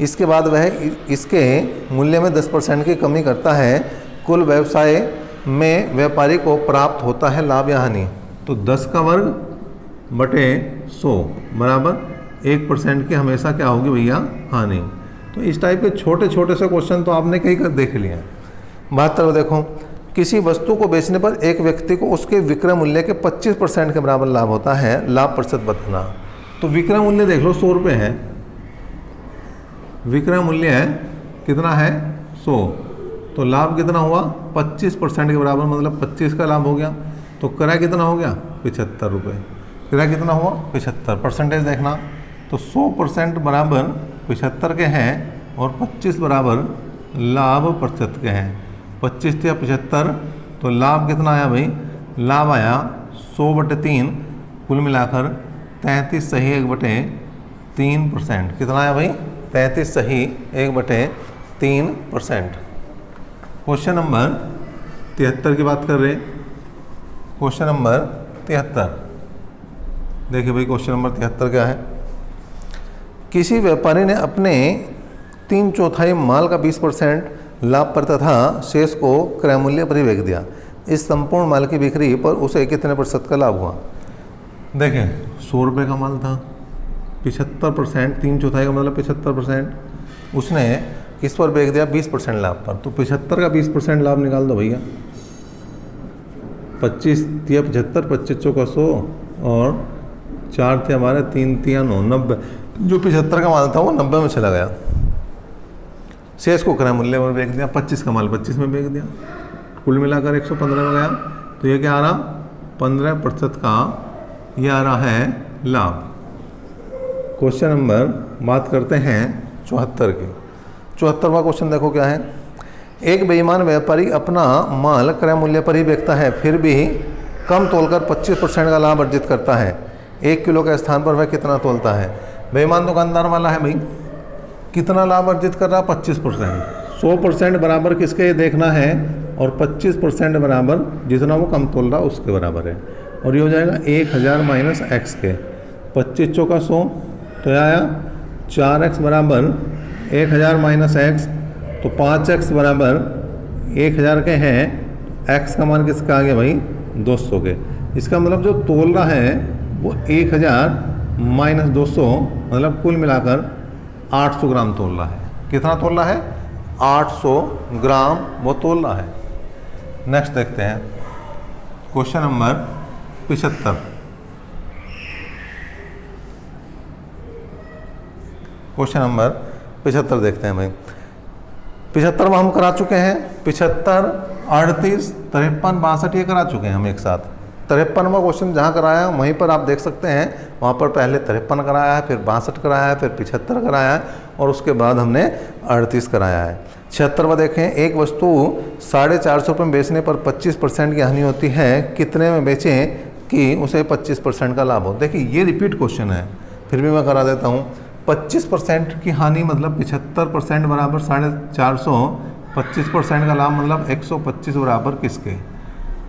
इसके बाद वह इसके मूल्य में 10% की कमी करता है, कुल व्यवसाय में व्यापारी को प्राप्त होता है लाभ या हानि। तो 10 का वर्ग बटे 100 बराबर 1% की हमेशा क्या होगी भैया, हानि। तो इस टाइप के छोटे छोटे से क्वेश्चन तो आपने कहीं कर देख लिए हैं। 72 देखो, किसी वस्तु को बेचने पर एक व्यक्ति को उसके विक्रय मूल्य के 25% के बराबर लाभ होता है, लाभ प्रतिशत बताना। तो विक्रय मूल्य देख लो 100 रुपये है, विक्रय मूल्य है कितना है 100, तो लाभ कितना हुआ 25% के बराबर, मतलब 25 का लाभ हो गया। तो क्रय कितना हो गया 75 रुपये, क्रय कितना हुआ 75, परसेंटेज देखना। तो 100% बराबर 75 के हैं और 25 बराबर लाभ प्रतिशत के हैं। 25 या 75, तो लाभ कितना आया भाई, लाभ आया 100/3, कुल मिलाकर 33 सही 1/3%। कितना आया भाई, 33 सही 1/3%। क्वेश्चन नंबर 73 की बात कर रहे हैं। क्वेश्चन नंबर 73 देखिए भाई, क्वेश्चन नंबर 73 क्या है। किसी व्यापारी ने अपने 3/4 माल का 20% लाभ पर तथा शेष को क्रय मूल्य पर ही बेच दिया। इस संपूर्ण माल की बिक्री पर उसे कितने % का लाभ हुआ। देखें 100 रुपये का माल था, 75%, 3/4 का मतलब 75%, उसने किस पर बेच दिया 20% लाभ पर। तो 75 का 20% लाभ निकाल दो भैया, 25 या 75, 25 चौका 100 और 4 थे हमारे, 3 3 9, 90। जो 75 का माल था वो 90 में चला गया, शेष को क्रय मूल्य पर बेच दिया। 25 का माल 25 में बेच दिया, कुल मिलाकर 115 में गया। तो ये क्या आ रहा 15% का ये आ रहा है लाभ। क्वेश्चन नंबर बात करते हैं 74 की। 74वां क्वेश्चन देखो क्या है। एक बेईमान व्यापारी अपना माल क्रय मूल्य पर ही बेचता है, फिर भी कम तोलकर 25% का लाभ अर्जित करता है। 1 किलो के स्थान पर वह कितना तोलता है। बेईमान दुकानदार वाला है भाई, कितना लाभ अर्जित कर रहा 25%। 100% बराबर किसके देखना है, और 25% बराबर जितना वो कम तोल रहा उसके बराबर है। और ये हो जाएगा 1000 माइनस एक्स के, 25 चौका 100, तो आया 4x बराबर 1000 माइनस एक्स, तो 5x बराबर 1000 के हैं, x का मान किसका आ गया भाई 200 के। इसका मतलब जो तोल रहा है वो 1000 माइनस 200 मतलब कुल मिलाकर 800 ग्राम तोल रहा है। कितना तोल रहा है 800 ग्राम वो तोल रहा है। नेक्स्ट देखते हैं क्वेश्चन नंबर 75। क्वेश्चन नंबर 75 देखते हैं भाई। 75 में हम करा चुके हैं, 75, 38, 53, 62 ये करा चुके हैं हम एक साथ। 53वां क्वेश्चन जहाँ कराया वहीं पर आप देख सकते हैं, वहाँ पर पहले 53 कराया है, फिर 62 कराया है, फिर 75 कराया है और उसके बाद हमने 38 कराया है। 76वां देखें, एक वस्तु 450 रुपये में बेचने पर 25% की हानि होती है, कितने में बेचें कि उसे 25% का लाभ हो। देखिए ये रिपीट क्वेश्चन है, फिर भी मैं करा देता हूँ। 25% की हानि मतलब 75% बराबर 450, 25% का लाभ मतलब 125 बराबर किसके,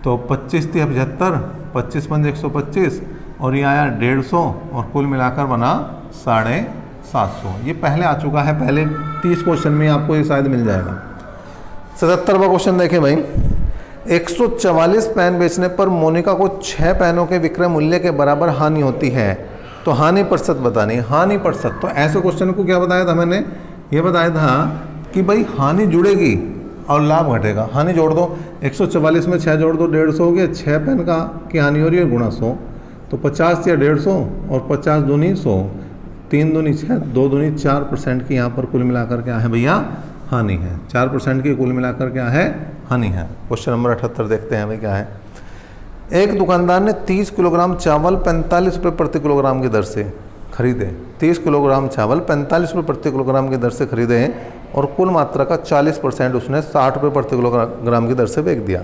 तो 25 थी 75, 25 पंजे 125 और ये आया 150 और कुल मिलाकर बना 750। ये पहले आ चुका है, पहले 30 क्वेश्चन में आपको ये शायद मिल जाएगा। 77वां क्वेश्चन देखें भाई। 144 पेन बेचने पर मोनिका को 6 पेनों के विक्रय मूल्य के बराबर हानि होती है, तो हानि प्रतिशत बतानी। हानि प्रतिशत, तो ऐसे क्वेश्चन को क्या बताया था मैंने, ये बताया था कि भाई हानि जुड़ेगी और लाभ घटेगा। हानि जोड़ दो, 144 में 6 जोड़ दो, 150 हो गया। 6 पेन का की हानि हो रही है गुणा 100, तो 50 या 150 और 50 दूनी 100, 3 दूनी 6, 2 दूनी 4% की यहाँ पर कुल मिलाकर क्या है भैया हानि है। 4% की कुल मिलाकर क्या है हानि है। क्वेश्चन नंबर 78 देखते हैं भाई क्या है। एक दुकानदार ने 30 किलोग्राम चावल 45 रुपये प्रति किलोग्राम की दर से खरीदे। 30 किलोग्राम चावल 45 रुपये प्रति किलोग्राम की दर से खरीदे और कुल मात्रा का 40% उसने 60 रुपये प्रति किलोग्राम की दर से बेच दिया।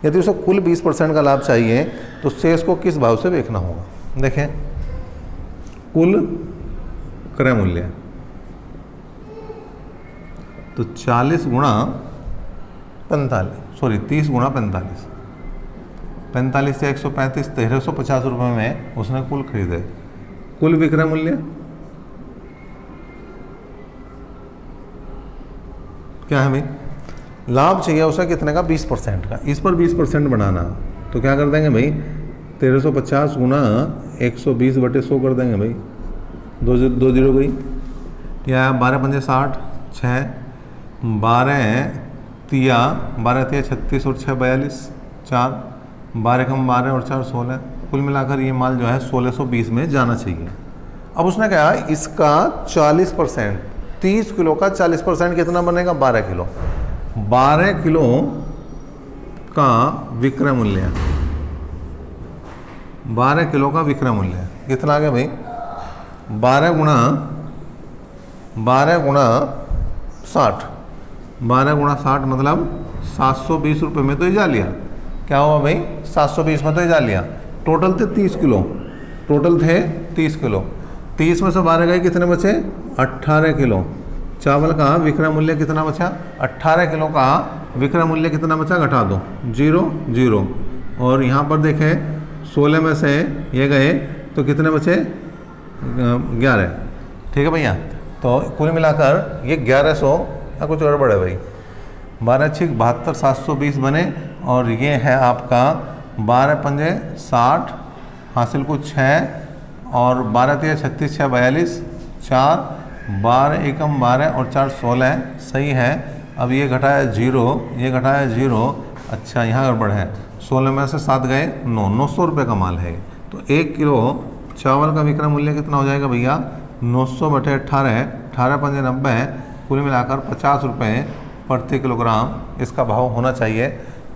यदि उसे कुल 20% का लाभ चाहिए तो शेष को किस भाव से बेचना होगा। देखें, कुल क्रय मूल्य तो 40 गुणा 45, सॉरी 30 गुणा 45, 45 से 135, 1350 रुपये में उसने कुल खरीदे। कुल विक्रय मूल्य क्या है भाई, लाभ चाहिए उसे कितने का 20% का, इस पर 20% बनाना। तो क्या कर देंगे भाई 1350 गुणा 120/100 कर देंगे भाई, 2 जीरो गई, या 12 पंजे 60, 6, 12 तिया 36 और 6 42, 4, 12 कम 12 और 4 16, कुल मिलाकर ये माल जो है 1620 में जाना चाहिए। अब उसने कहा इसका 40%, 30 किलो का 40% कितना बनेगा 12 किलो। 12 किलो का विक्रय मूल्य, 12 किलो का विक्रय मूल्य कितना आ गया भाई, 12 गुणा 60, 12 गुणा 60 मतलब 720 रुपये में तो ही जा लिया। क्या हुआ भाई 720 में तो ही जा लिया। टोटल थे 30 किलो, टोटल थे 30 किलो, 30 में से 12 गए, कितने बचे 18 किलो। चावल का विक्रय मूल्य कितना बचा, 18 किलो का विक्रय मूल्य कितना बचा, घटा दो, 0 0 और यहाँ पर देखें 16 में से ये गए तो कितने बचे 11। ठीक है भैया, तो कुल मिलाकर ये 1100 या कुछ गड़बड़ है भाई, 12 6 72 720 बने और ये है आपका 12 पंजे 60 हासिल को 6 और 12 3 36 6 42 4 12 एकम 12 और 4 16 सही है। अब ये घटाया 0, ये घटाया 0, अच्छा यहाँ गड़बड़ है, 16 में से 7 गए 900 रुपये का माल है। तो 1 किलो चावल का विक्रय मूल्य कितना हो जाएगा भैया 900/18, 18 पंजे 90, कुल मिलाकर 50 रुपये प्रति किलोग्राम इसका भाव होना चाहिए,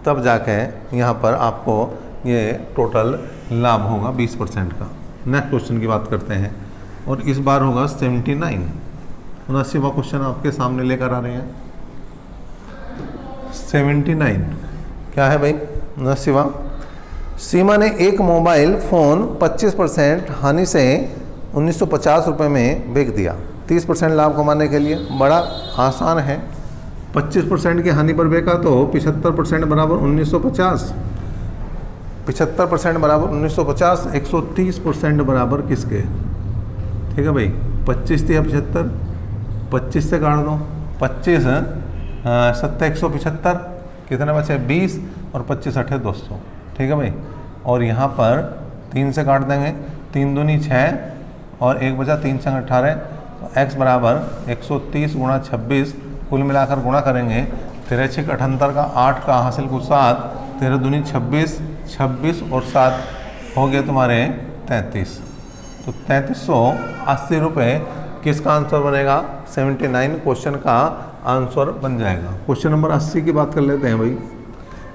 तब जाके यहाँ पर आपको ये टोटल लाभ होगा 20% का। नेक्स्ट क्वेश्चन की बात करते हैं और इस बार होगा 79, 79वां क्वेश्चन आपके सामने लेकर आ रहे हैं। 79 क्या है भाई 79वां। सीमा ने एक मोबाइल फ़ोन 25% हानि से 1950 रुपये में बेच दिया 30% लाभ कमाने के लिए। बड़ा आसान है, 25% की हानि पर बेचा तो 75% बराबर 1950, 75% बराबर 1950, 130% बराबर किसके। ठीक है भाई, 25 थी 75, 25 से काट दो, 25 7 175, कितने बचे 20 और 25 अठे 200, ठीक है भाई। और यहाँ पर 3 से काट देंगे, 3 दूनी 6 और 1 बचा 3 संग 18, तो x बराबर 130 गुणा 26, कुल मिलाकर गुणा करेंगे 13 6 78 का 8 का हासिल को 7, 13 दूनी 26, 26 और 7 हो गए तुम्हारे 33। तो 3380 रुपये किसका आंसर बनेगा? 79 क्वेश्चन का आंसर बन जाएगा। क्वेश्चन नंबर 80 की बात कर लेते हैं भाई।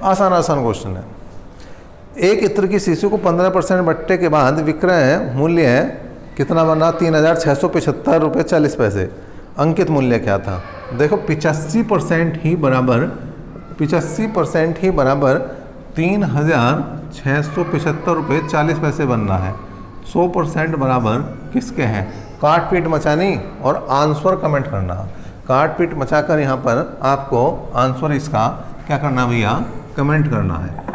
आसान आसान क्वेश्चन है। एक इत्र की शीशी को 15% बट्टे के बाद विक्रय मूल्य कितना बना? 3675 रुपये 40 पैसे। अंकित मूल्य क्या था? देखो 85% ही बराबर 3675 रुपये 40 पैसे बनना है। 100% बराबर किसके हैं? काट पीट मचानी और आंसर कमेंट करना। काट पीट मचाकर यहाँ पर आपको आंसर इसका क्या करना भैया? कमेंट करना है।